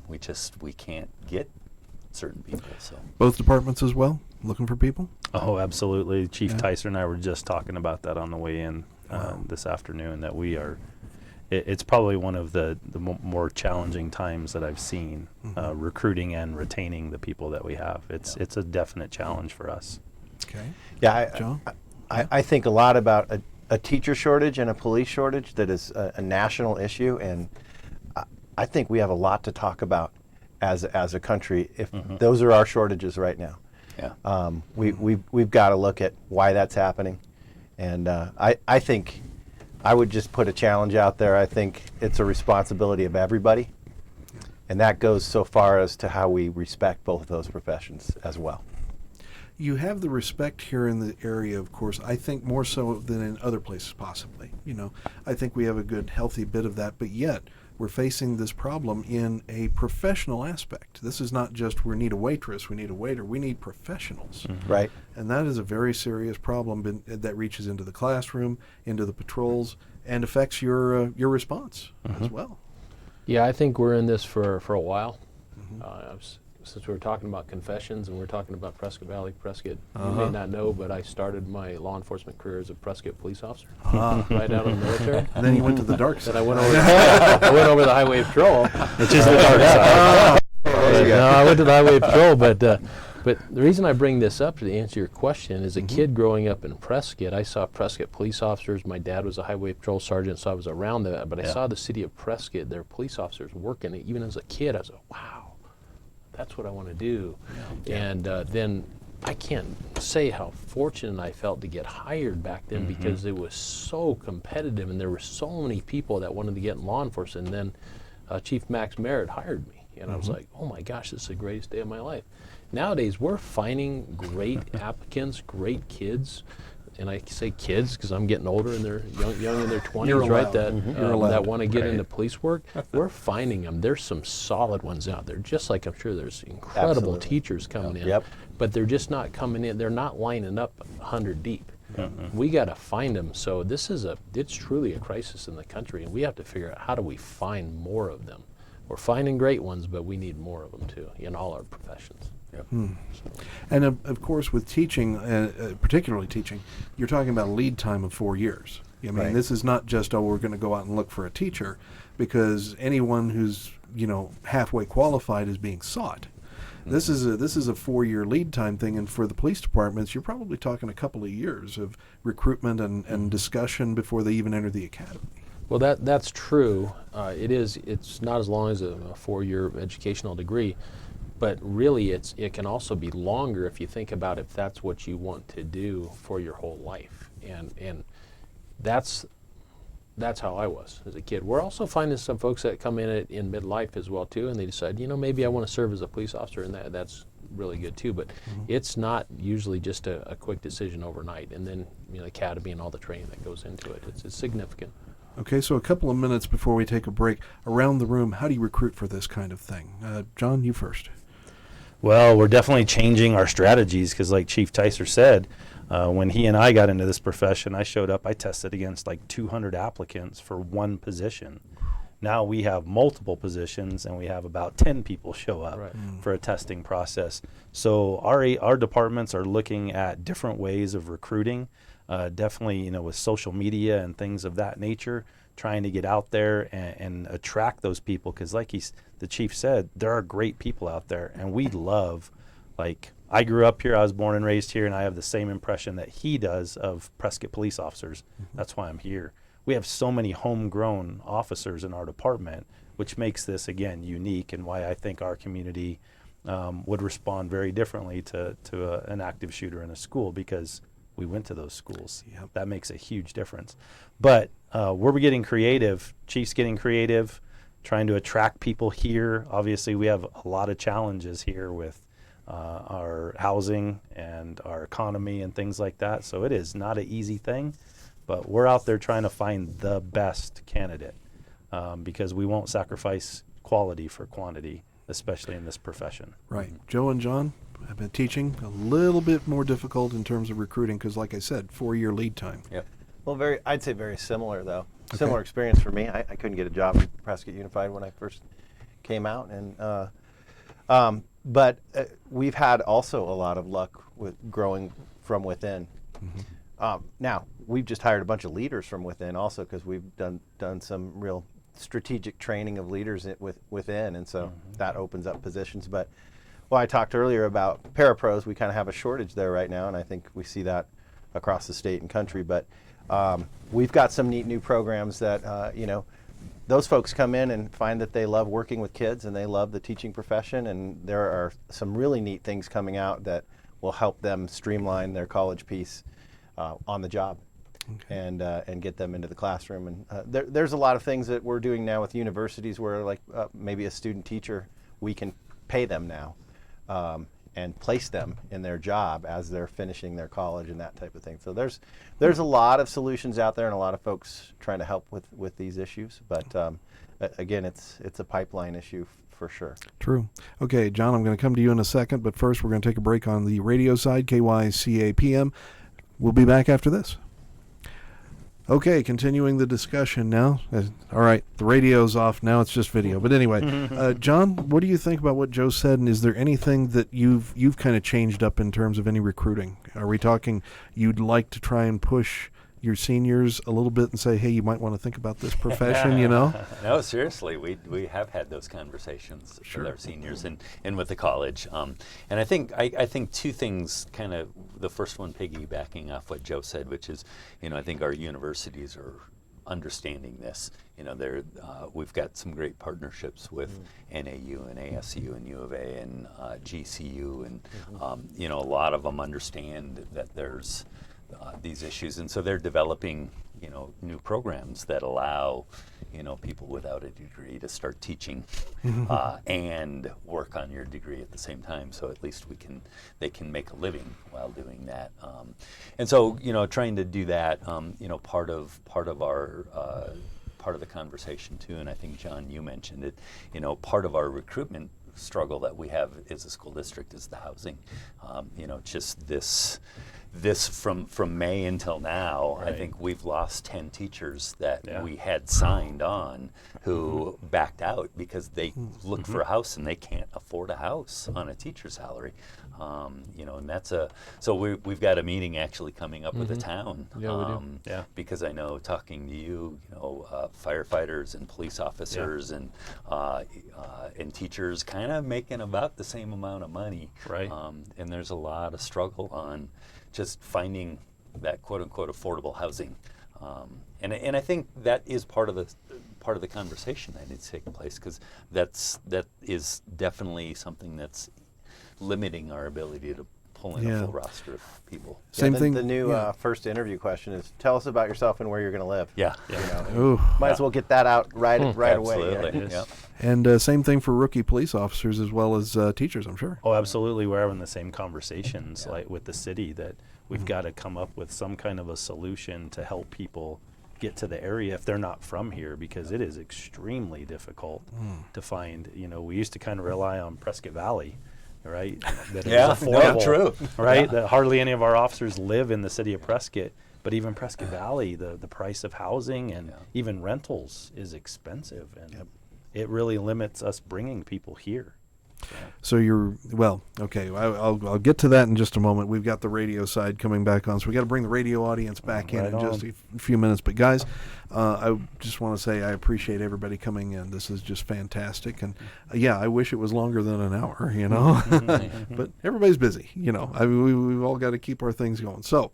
We can't get certain people. So
Both departments as well, looking for people?
Oh, absolutely. Chief
Yeah.
Tyser and I were just talking about that on the way in this afternoon, that we are, it's probably one of the more challenging times that I've seen, recruiting and retaining the people that we have. It's a definite challenge for us.
Okay.
Yeah,
John?
I think a lot about a teacher shortage and a police shortage that is a national issue, and I think we have a lot to talk about as a country if those are our shortages right now.
yeah.
We've got to look at why that's happening, and I think I would just put a challenge out there. I think it's a responsibility of everybody, and that goes so far as to how we respect both of those professions as well.
you have the respect here in the area, of course, I think more so than in other places possibly. I think we have a good, healthy bit of that, but yet we're facing this problem in a professional aspect. This is not just we need a waitress, we need a waiter, we need professionals.
Right.
And that is a very serious problem that reaches into the classroom, into the patrols, and affects your response as well.
Yeah, I think we're in this for a while. Since we were talking about confessions and we're talking about Prescott Valley, Prescott, you may not know, but I started my law enforcement career as a Prescott police officer, right out of the military.
And then you went to the dark side.
Then I went over. I went over the highway patrol.
Which is the dark side.
No, I went to the highway patrol, but the reason I bring this up to answer your question is a kid growing up in Prescott, I saw Prescott police officers. My dad was a highway patrol sergeant, so I was around that. But I saw the city of Prescott, their police officers working. Even as a kid, I was like, wow, that's what I want to do. And then I can't say how fortunate I felt to get hired back then because it was so competitive and there were so many people that wanted to get in law enforcement. And then Chief Max Merritt hired me. And I was like, oh my gosh, this is the greatest day of my life. Nowadays, we're finding great applicants, great kids. And I say kids because I'm getting older and they're young in their 20s, right? That want to get into police work. We're finding them. There's some solid ones out there, just like I'm sure there's incredible teachers coming in. But they're just not coming in. They're not lining up 100 deep. We got to find them. So it's truly a crisis in the country, and we have to figure out how do we find more of them. We're finding great ones, but we need more of them too in all our professions.
And of course, with teaching, particularly teaching, you're talking about a lead time of 4 years. I mean, this is not just, we're going to go out and look for a teacher, because anyone who's halfway qualified is being sought. This is a 4-year lead time thing, and for the police departments, you're probably talking a couple of years of recruitment and discussion before they even enter the academy.
Well, that's true. It's not as long as a 4-year educational degree. But really, it can also be longer if you think about if that's what you want to do for your whole life, and that's how I was as a kid. We're also finding some folks that come in midlife as well too, and they decide, maybe I want to serve as a police officer, and that's really good too. But it's not usually just a quick decision overnight, and then the academy and all the training that goes into it. It's significant.
Okay, so a couple of minutes before we take a break, around the room, how do you recruit for this kind of thing? John, you first.
Well, we're definitely changing our strategies because, like Chief Tyser said, when he and I got into this profession, I showed up, I tested against like 200 applicants for one position. Now we have multiple positions and we have about 10 people show up for a testing process. So our departments are looking at different ways of recruiting, definitely, with social media and things of that nature, trying to get out there and attract those people, because like the chief said, there are great people out there, and we love, I grew up here, I was born and raised here, and I have the same impression that he does of Prescott police officers. That's why I'm here. We have so many homegrown officers in our department, which makes this, again, unique, and why I think our community would respond very differently to an active shooter in a school, because we went to those schools. That makes a huge difference. But we're getting creative. Chief's getting creative, trying to attract people here. Obviously, we have a lot of challenges here with our housing and our economy and things like that. So it is not an easy thing, but we're out there trying to find the best candidate because we won't sacrifice quality for quantity, especially in this profession.
Right. Joe and John have been teaching a little bit more difficult in terms of recruiting because, like I said, 4-year lead time.
Yep.
Well, I'd say very similar, though. Okay. Similar experience for me. I couldn't get a job at Prescott Unified when I first came out, and but we've had also a lot of luck with growing from within. Now, we've just hired a bunch of leaders from within also, because we've done some real strategic training of leaders within, and so that opens up positions. But I talked earlier about parapros. We kind of have a shortage there right now, and I think we see that across the state and country. But we've got some neat new programs that, those folks come in and find that they love working with kids and they love the teaching profession, and there are some really neat things coming out that will help them streamline their college piece on the job. Okay. And get them into the classroom. And there's a lot of things that we're doing now with universities where, maybe a student teacher, we can pay them now and place them in their job as they're finishing their college and that type of thing. So there's a lot of solutions out there and a lot of folks trying to help with these issues. But again, it's a pipeline issue for sure.
True. Okay, John, I'm going to come to you in a second, but first we're going to take a break on the radio side, KYCA PM. We'll be back after this. Okay, continuing the discussion now. All right, the radio's off. Now it's just video. But anyway, John, what do you think about what Joe said? And is there anything that you've kind of changed up in terms of any recruiting? Are we talking you'd like to try and push your seniors a little bit and say, hey, you might want to think about this profession, you know?
No, seriously, we have had those conversations
Sure.
with our seniors and with the college. And I think two things kind of, the first one piggybacking off what Joe said, which is, I think our universities are understanding this. We've got some great partnerships with NAU and ASU and U of A and GCU, and a lot of them understand that there's these issues, and so they're developing new programs that allow people without a degree to start teaching and work on your degree at the same time, so at least they can make a living while doing that, and so trying to do that, part of the conversation too, and I think John, you mentioned it, part of our recruitment struggle that we have as a school district is the housing. Just this from May until now,
Right.
I think we've lost 10 teachers that we had signed on who backed out because they looked for a house and they can't afford a house on a teacher's salary. And that's so we've got a meeting actually coming up with the town.
Yeah, we do.
Yeah.
Because I know, talking to you, firefighters and police officers and teachers kind of making about the same amount of money.
Right.
And there's a lot of struggle on just finding that quote unquote affordable housing. And I think that is part of the conversation that needs to take place, because that is definitely something that's limiting our ability to pull in a full roster of people.
Same thing.
The new first interview question is, tell us about yourself and where you're going to live.
Yeah.
Ooh.
Might as well get that out right away.
Absolutely.
Yes.
Yeah.
And same thing for rookie police officers as well as teachers, I'm sure.
Oh, absolutely. We're having the same conversations like with the city, that we've got to come up with some kind of a solution to help people get to the area if they're not from here, because it is extremely difficult to find. We used to kind of rely on Prescott Valley, right? That it was affordable,
true.
right?
Yeah.
That hardly any of our officers live in the city of Prescott, but even Prescott Valley, the price of housing and even rentals is expensive, and it really limits us bringing people here.
So okay, I'll get to that in just a moment. We've got the radio side coming back on, so we got to bring the radio audience back in just a few minutes. But guys, I just want to say I appreciate everybody coming in. This is just fantastic, and I wish it was longer than an hour, but everybody's busy, we've all got to keep our things going. So,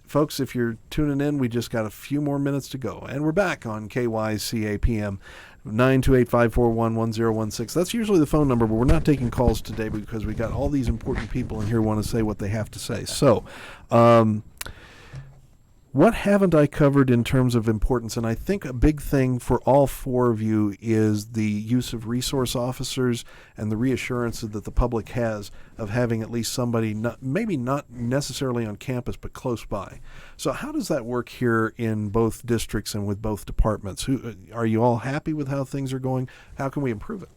folks, if you're tuning in, we just got a few more minutes to go, and we're back on KYCA PM. 928-541-1016. That's usually the phone number, but we're not taking calls today because we got all these important people in here who want to say what they have to say. So, what haven't I covered in terms of importance? And I think a big thing for all four of you is the use of resource officers and the reassurance that the public has of having at least somebody, maybe not necessarily on campus, but close by. So how does that work here in both districts and with both departments? Are you all happy with how things are going? How can we improve it?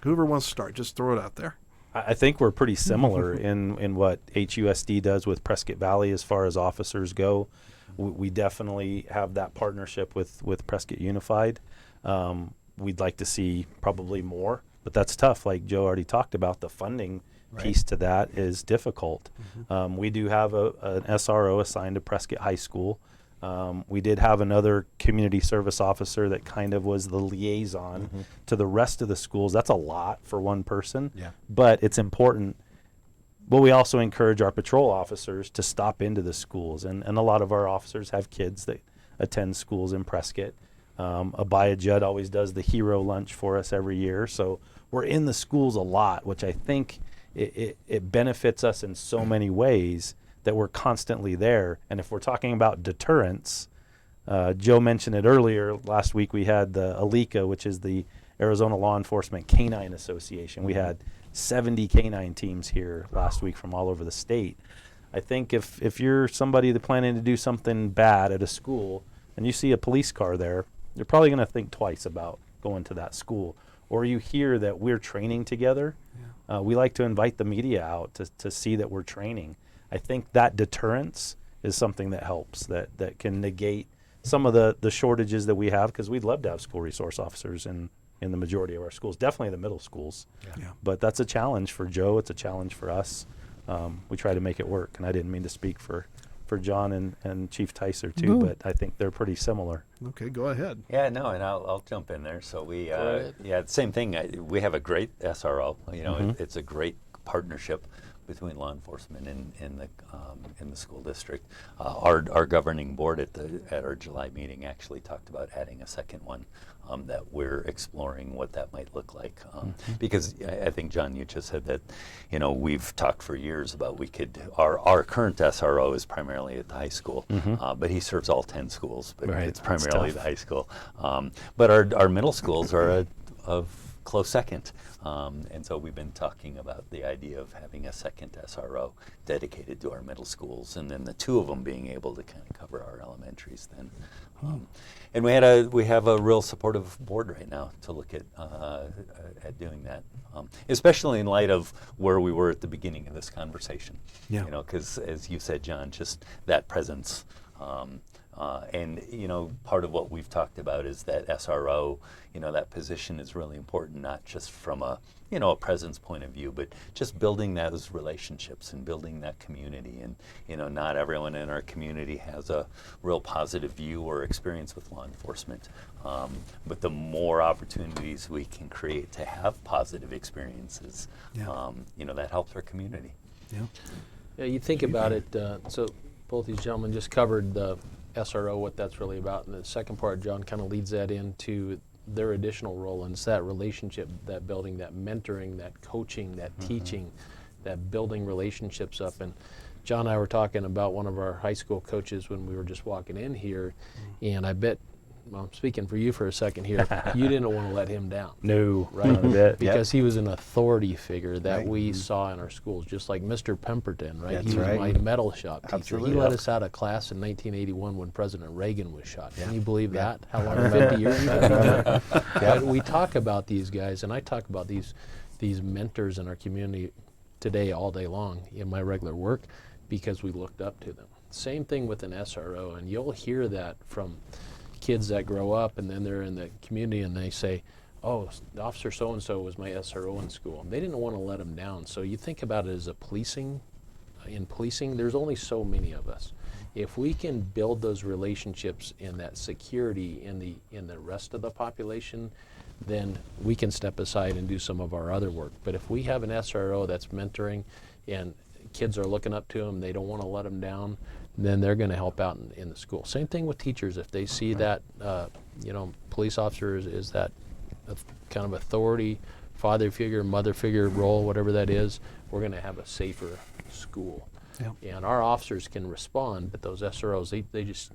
Whoever wants to start, just throw it out there.
I think we're pretty similar in what HUSD does with Prescott Valley as far as officers go. We definitely have that partnership with Prescott Unified. We'd like to see probably more, but that's tough. Like Joe already talked about, the funding piece to that is difficult. We do have an SRO assigned to Prescott High School. We did have another community service officer that kind of was the liaison to the rest of the schools. That's a lot for one person, but it's important. But we also encourage our patrol officers to stop into the schools, and a lot of our officers have kids that attend schools in Prescott. Abaya Judd always does the hero lunch for us every year, so we're in the schools a lot, which I think it benefits us in so many ways that we're constantly there. And if we're talking about deterrence, Joe mentioned it earlier. Last week we had the ALICA, which is the Arizona Law Enforcement Canine Association. We had 70 canine teams here last week from all over the state. I think if you're somebody that's planning to do something bad at a school and you see a police car there, you're probably going to think twice about going to that school. Or you hear that we're training together. We like to invite the media out to see that we're training. I think that deterrence is something that helps, that can negate some of the shortages that we have, because we'd love to have school resource officers in the majority of our schools, definitely the middle schools.
Yeah.
But that's a challenge for Joe. It's a challenge for us. We try to make it work, and I didn't mean to speak for John and Chief Tyser too,
No.
but I think they're pretty similar.
Okay, go ahead.
Yeah, no, and I'll jump in there. So we,
ahead.
same thing. We have a great SRO. You know,
Mhm.
it's a great partnership between law enforcement and in the school district. Our governing board at our July meeting actually talked about adding a second one, that we're exploring what that might look like. Because I think, John, you just said that, you know, we've talked for years about our current SRO is primarily at the high school, but he serves all 10 schools, but
Right,
it's
that's
primarily
tough.
the high school. But our middle schools are a close second. And so we've been talking about the idea of having a second SRO dedicated to our middle schools, and then the two of them being able to kind of cover our elementaries then. And we have a real supportive board right now to look at doing that, especially in light of where we were at the beginning of this conversation.
Yeah.
You know, because as you said, John, just that presence. And, you know, part of what we've talked about is that SRO, you know, that position is really important, not just from a presence point of view, but just building those relationships and building that community. And, you know, not everyone in our community has a real positive view or experience with law enforcement. But the more opportunities we can create to have positive experiences, you know, that helps our community.
Yeah.
Yeah, you think about it, so both these gentlemen just covered the SRO, what that's really about, and the second part, John, kind of leads that into their additional role, and it's that relationship, that building, that mentoring, that coaching, that teaching, that building relationships up. And John and I were talking about one of our high school coaches when we were just walking in here, and I bet, well, I'm speaking for you for a second here, you didn't want to let him down.
No,
Right?
not a bit.
Because he was an authority figure that
Right.
we saw in our schools, just like Mr. Pemberton, right?
That's
He was
right.
my metal shop teacher.
Absolutely.
He let
Yep.
us out of class in 1981 when President Reagan was shot. Can you believe
Yeah.
that? How long? 50 years ago? But we talk about these guys, and I talk about these mentors in our community today all day long in my regular work because we looked up to them. Same thing with an SRO, and you'll hear that from kids that grow up and then they're in the community and they say, oh, Officer so-and-so was my SRO in school. They didn't want to let him down. So you think about it as a policing. In policing, there's only so many of us. If we can build those relationships and that security in the rest of the population, then we can step aside and do some of our other work. But if we have an SRO that's mentoring and kids are looking up to him, they don't want to let him down, then they're going to help out in the school. Same thing with teachers. If they see that, police officer is that kind of authority, father figure, mother figure role, whatever that is, we're going to have a safer school.
Yeah.
And our officers can respond, but those SROs,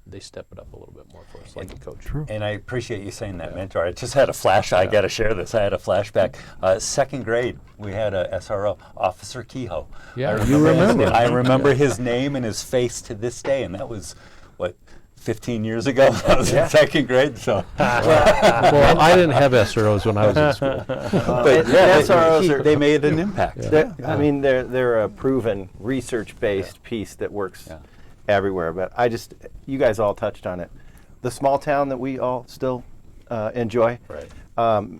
they step it up a little bit more for us, like a coach.
True.
And I appreciate you saying that, mentor. I just had a flash. I got to share this. I had a flashback. Second grade, we had a SRO, Officer Kehoe.
Yeah,
you remember.
I remember his name and his face to this day, and that was, 15 years ago? I was in second grade, so.
Well, I didn't have SROs when I was in school.
But
SROs
they made an impact.
I mean, they're a proven research-based piece that works
Yeah.
everywhere. But you guys all touched on it. The small town that we all still enjoy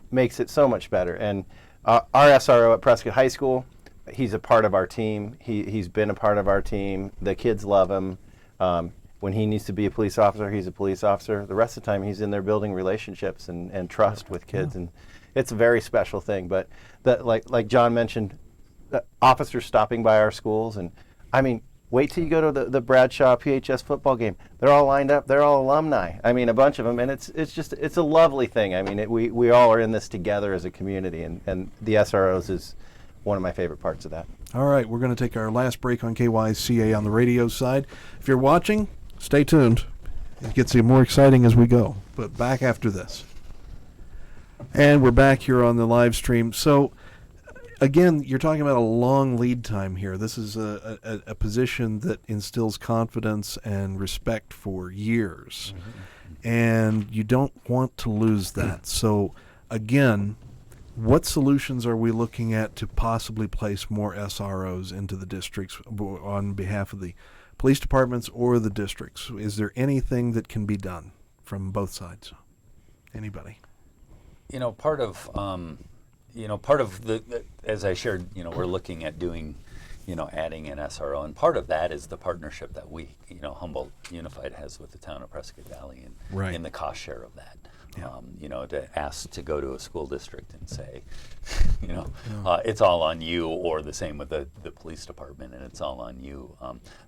makes it so much better. And our SRO at Prescott High School, he's a part of our team. He's been a part of our team. The kids love him. When he needs to be a police officer, he's a police officer. The rest of the time, he's in there building relationships and trust with kids, and it's a very special thing. But like John mentioned, the officers stopping by our schools, and I mean, wait till you go to the Bradshaw PHS football game. They're all lined up. They're all alumni. I mean, a bunch of them, and it's a lovely thing. I mean, we all are in this together as a community, and the SROs is one of my favorite parts of that.
All right, we're going to take our last break on KYCA on the radio side. If you're watching, stay tuned. It gets even more exciting as we go. But back after this. And we're back here on the live stream. So again, you're talking about a long lead time here. This is a position that instills confidence and respect for years. And you don't want to lose that. So, again, what solutions are we looking at to possibly place more SROs into the districts on behalf of the police departments or the districts? Is there anything that can be done from both sides? Anybody?
Part of the as I shared, we're looking at doing, adding an SRO, and part of that is the partnership that we, Humboldt Unified has with the town of Prescott Valley, and
Right.
in the cost share of that.
Yeah.
To ask to go to a school district and say, it's all on you, or the same with the police department, and it's all on you.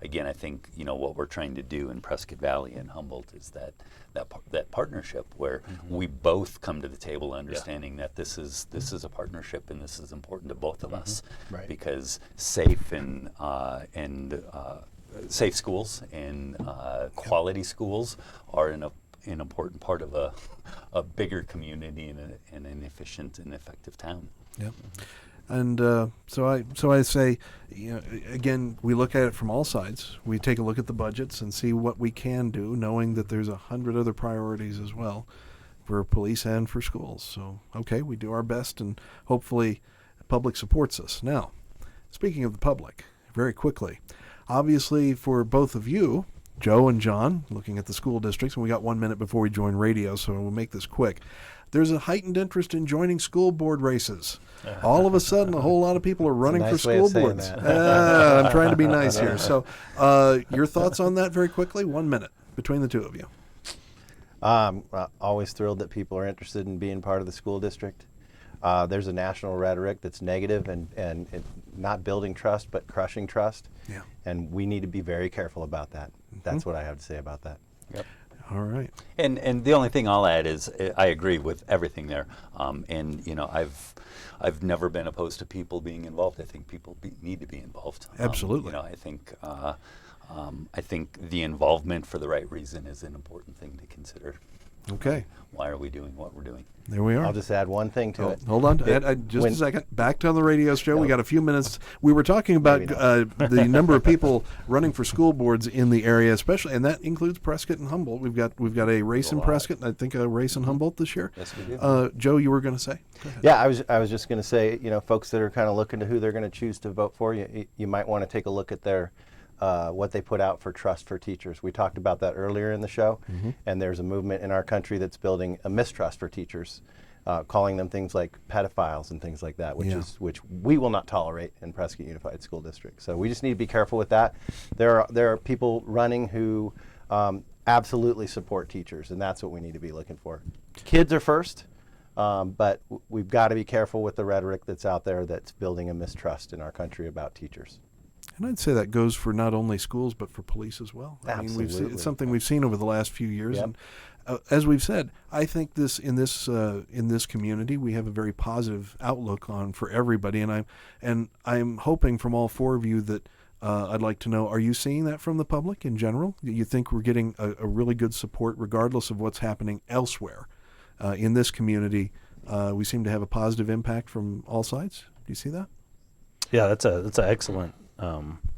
Again, I think what we're trying to do in Prescott Valley and Humboldt is that partnership where we both come to the table understanding that this is a partnership, and this is important to both of us,
Right.
because safe and safe schools and quality schools are an important part of a bigger community and an efficient and effective town.
Yep. And so I say, again, we look at it from all sides. We take a look at the budgets and see what we can do, knowing that there's 100 other priorities as well for police and for schools. So, okay, we do our best, and hopefully the public supports us. Now, speaking of the public, very quickly, obviously for both of you, Joe and John, looking at the school districts, and we got 1 minute before we join radio, so we'll make this quick. There's a heightened interest in joining school board races. All of a sudden, a whole lot of people are running for
nice way
school
of saying
boards.
that.
I'm trying to be nice here. So, your thoughts on that very quickly? 1 minute between the two of you.
Always thrilled that people are interested in being part of the school district. There's a national rhetoric that's negative and not building trust, but crushing trust.
Yeah.
And we need to be very careful about that. That's what I have to say about that.
Yep.
All right.
And the only thing I'll add is I agree with everything there. And I've never been opposed to people being involved. I think people need to be involved.
Absolutely.
I think the involvement for the right reason is an important thing to consider.
Okay.
Why are we doing what we're doing?
There we are.
I'll just add one thing to it.
Hold on,
It-
Ed, just
when-
a second. Back to the radio show. We
No.
got a few minutes. We were talking about
Maybe
the number of people running for school boards in the area, especially, and that includes Prescott and Humboldt. We've got a race in
lot.
Prescott, and I think a race in Humboldt this year.
Yes, we do.
Joe, you were going to say?
Yeah, I was just going to say, folks that are kind of looking to who they're going to choose to vote for, you might want to take a look at their what they put out for trust for teachers. We talked about that earlier in the show, and there's a movement in our country that's building a mistrust for teachers, calling them things like pedophiles and things like that, which we will not tolerate in Prescott Unified School District. So we just need to be careful with that. There are people running who absolutely support teachers, and that's what we need to be looking for. Kids are first, but we've got to be careful with the rhetoric that's out there that's building a mistrust in our country about teachers.
And I'd say that goes for not only schools but for police as well. I mean,
Absolutely.
it's something we've seen over the last few years,
Yep.
and as we've said, I think in this community we have a very positive outlook on for everybody, and I'm hoping from all four of you that I'd like to know: are you seeing that from the public in general? Do you think we're getting a really good support regardless of what's happening elsewhere in this community? We seem to have a positive impact from all sides. Do you see that?
Yeah, that's an excellent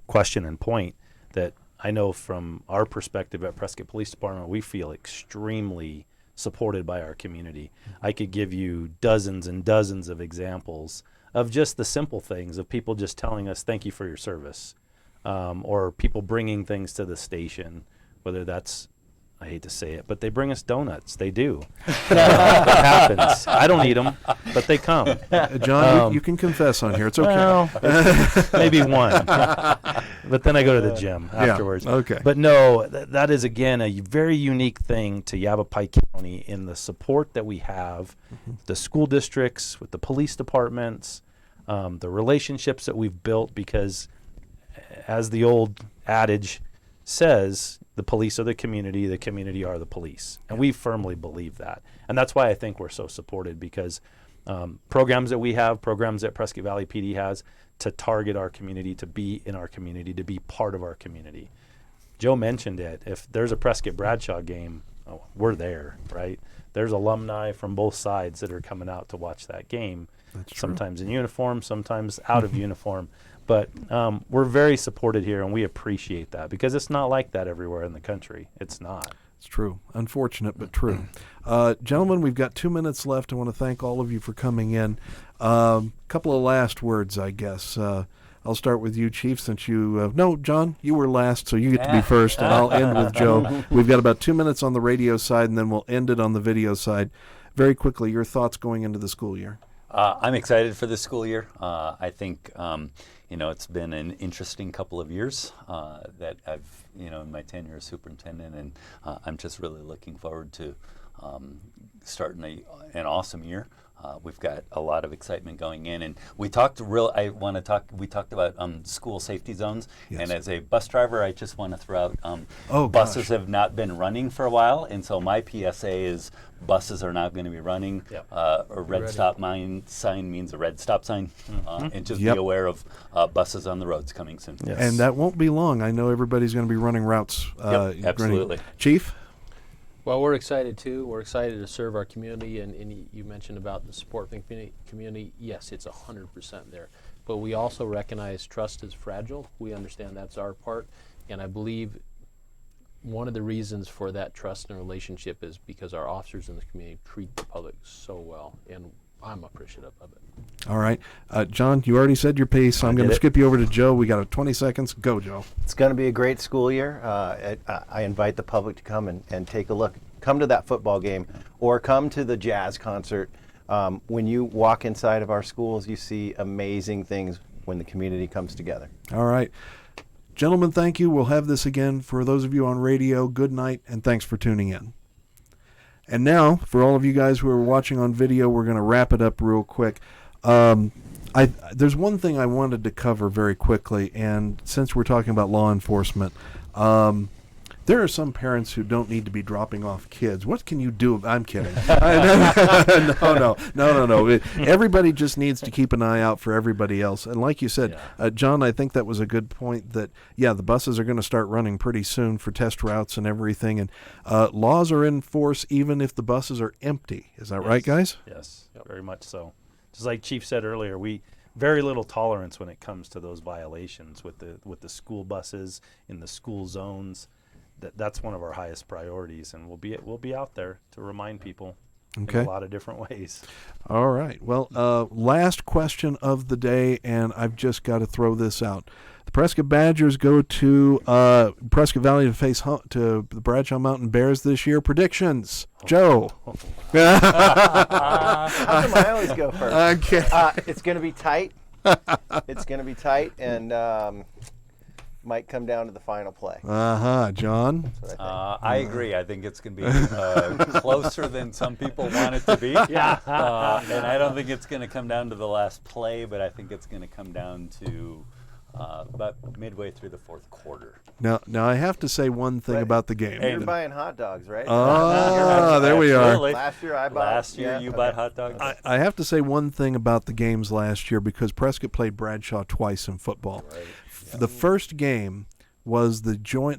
question and point that I know from our perspective at Prescott Police Department, we feel extremely supported by our community. I could give you dozens and dozens of examples of just the simple things of people just telling us thank you for your service, or people bringing things to the station, whether that's, I hate to say it, but they bring us donuts. They do. It happens. I don't eat them, but they come.
John, you can confess on here. It's okay.
Well, maybe one. But then I go to the gym afterwards.
Okay.
But no, that is, again, a very unique thing to Yavapai County in the support that we have, the school districts, with the police departments, the relationships that we've built, because as the old adage says, the police are the community are the police. And we firmly believe that. And that's why I think we're so supported, because programs that we have, programs that Prescott Valley PD has to target our community, to be in our community, to be part of our community. Joe mentioned it. If there's a Prescott Bradshaw game, we're there, right? There's alumni from both sides that are coming out to watch that game.
That's true.
Sometimes in uniform, sometimes out of uniform. But we're very supported here, and we appreciate that because it's not like that everywhere in the country. It's not.
It's true. Unfortunate, but true. Gentlemen, we've got 2 minutes left. I want to thank all of you for coming in. Couple of last words, I guess. I'll start with you, Chief, since you... no, John, you were last, so you get to be first, and I'll end with Joe. We've got about 2 minutes on the radio side, and then we'll end it on the video side. Very quickly, your thoughts going into the school year.
I'm excited for this school year. I think, it's been an interesting couple of years that I've, in my tenure as superintendent, and I'm just really looking forward to starting an awesome year. We've got a lot of excitement going in, and we talked about school safety zones.
Yes.
And as a bus driver, I just want to throw out
gosh.
buses have not been running for a while, and so my PSA is buses are not going to be running.
Yep.
A red
ready.
stop sign means a red stop sign, and just
Yep.
be aware of buses on the roads coming soon.
Yes.
And that won't be long. I know everybody's going to be running routes.
Yep, absolutely.
Chief?
Well, we're excited too. We're excited to serve our community, and you mentioned about the support from the community. Yes, it's 100% there. But we also recognize trust is fragile. We understand that's our part, and I believe one of the reasons for that trust and relationship is because our officers in the community treat the public so well, and I'm appreciative of it.
All right. John, you already said your piece, so I'm going to skip you over to Joe. We got 20 seconds. Go, Joe.
It's going to be a great school year. I invite the public to come and take a look. Come to that football game or come to the jazz concert. When you walk inside of our schools, you see amazing things when the community comes together.
All right. Gentlemen, thank you. We'll have this again. For those of you on radio, good night, and thanks for tuning in. And now, for all of you guys who are watching on video, we're going to wrap it up real quick. There's one thing I wanted to cover very quickly, and since we're talking about law enforcement, there are some parents who don't need to be dropping off kids. What can you do? I'm kidding. No. Everybody just needs to keep an eye out for everybody else. And like you said, John, I think that was a good point that, the buses are going to start running pretty soon for test routes and everything. And laws are in force even if the buses are empty. Is that right, guys?
Yes, very much so. Just like Chief said earlier, we very little tolerance when it comes to those violations with the school buses in the school zones. That's one of our highest priorities, and we'll be out there to remind people in a lot of different ways.
All right. Well, last question of the day, and I've just got to throw this out. The Prescott Badgers go to Prescott Valley to face to the Bradshaw Mountain Bears this year. Predictions, Joe.
How come I always go first?
Okay.
It's going to be tight. It's going to be tight, and might come down to the final play.
John.
That's what I think.
I agree. I think it's going to be closer than some people want it to be. And I don't think it's going to come down to the last play, but I think it's going to come down to about midway through the fourth quarter.
Now I have to say one thing about the game.
You're buying hot dogs, right?
There we are.
Absolutely.
Last year I bought.
Last year you bought hot dogs.
I have to say one thing about the games last year because Prescott played Bradshaw twice in football.
Right.
The first game was the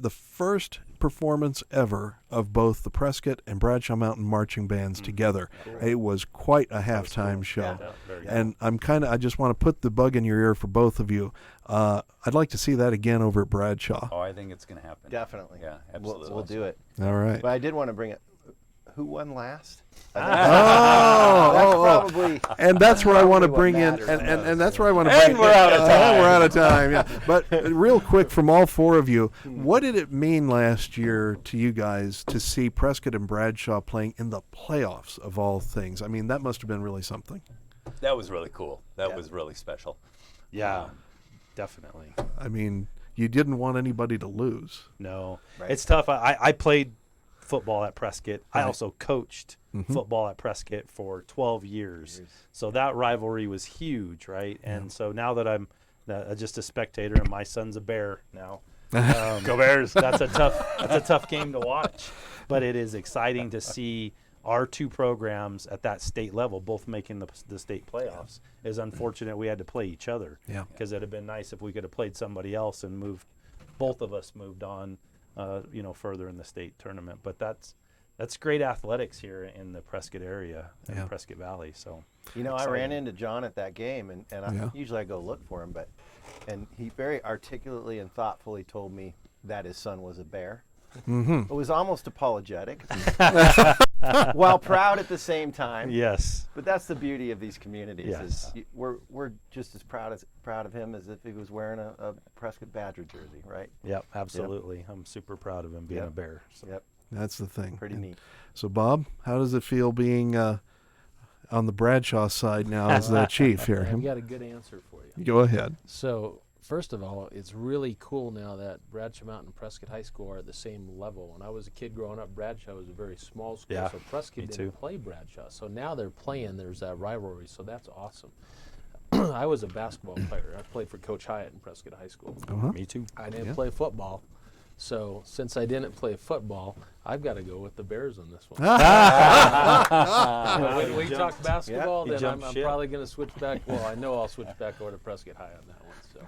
first performance ever of both the Prescott and Bradshaw Mountain marching bands together. It was quite a halftime show.
Yeah, very
And I just want to put the bug in your ear for both of you. I'd like to see that again over at Bradshaw.
Oh, I think it's going to happen.
Definitely.
Yeah, absolutely.
We'll do it.
All right.
But I did want to bring it. Who won last?
Probably. And that's where I want to bring in, and that's where I want to bring in.
And we're out of time.
We're out of time, yeah. But real quick, from all four of you, what did it mean last year to you guys to see Prescott and Bradshaw playing in the playoffs of all things? I mean, that must have been really something.
That was really cool. That was really special.
Yeah, definitely.
I mean, you didn't want anybody to lose.
No,
Right.
it's tough. I played football at Prescott. I also coached football at Prescott for 12 years. So that rivalry was huge, right? And so now that I'm just a spectator and my son's a Bear now,
Go Bears.
that's a tough game to watch. But it is exciting to see our two programs at that state level both making the state playoffs. It's unfortunate we had to play each other.
Yeah.
Because it'd have been nice if we could have played somebody else and both of us moved on. Further in the state tournament, but that's that's great athletics here in the Prescott area, in
Yeah.
Prescott Valley. So,
You know, I
exciting.
ran into John at that game, and
Yeah.
usually I go look for him, and he very articulately and thoughtfully told me that his son was a Bear.
Mm-hmm.
It was almost apologetic, while proud at the same time.
Yes.
But that's the beauty of these communities.
Yes.
Is we're just as proud of him as if he was wearing a Prescott Badger jersey, right?
Yep. Absolutely. I'm super proud of him being
Yep.
a Bear. So.
Yep.
That's the thing.
Pretty
And
neat.
So, Bob, how does it feel being on the Bradshaw side now as the chief here?
I've got a good answer for you.
Go ahead.
So, first of all, it's really cool now that Bradshaw Mountain and Prescott High School are at the same level. When I was a kid growing up, Bradshaw was a very small school,
Yeah,
so Prescott
me
didn't
too.
play Bradshaw. So now they're playing. There's that rivalry, so that's awesome. I was a basketball player. I played for Coach Hyatt in Prescott High School.
Uh-huh.
Me too.
I didn't
Yeah.
play football. So since I didn't play football, I've got to go with the Bears on this one. When we talk basketball,
You
then I'm
jumped ship.
probably going to switch back. Well, I know I'll switch back over to Prescott High on that one. So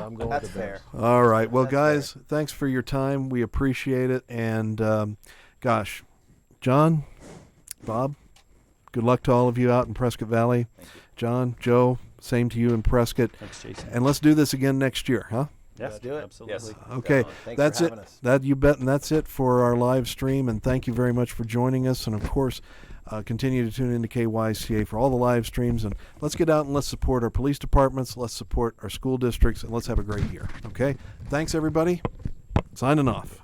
I'm going
That's
with the Bears.
fair.
All right. Well,
That's
guys, thanks for your time. We appreciate it. And, gosh, John, Bob, good luck to all of you out in Prescott Valley. John, Joe, same to you in Prescott.
Thanks, Jason.
And let's do this again next year, huh?
Yes,
Let's do it.
Absolutely.
Yes.
Okay,
Thanks
that's
for
it.
having us.
That you bet, and that's it for our live stream. And thank you very much for joining us. And of course, continue to tune into KYCA for all the live streams. And let's get out and let's support our police departments. Let's support our school districts, and let's have a great year. Okay, thanks everybody. Signing off.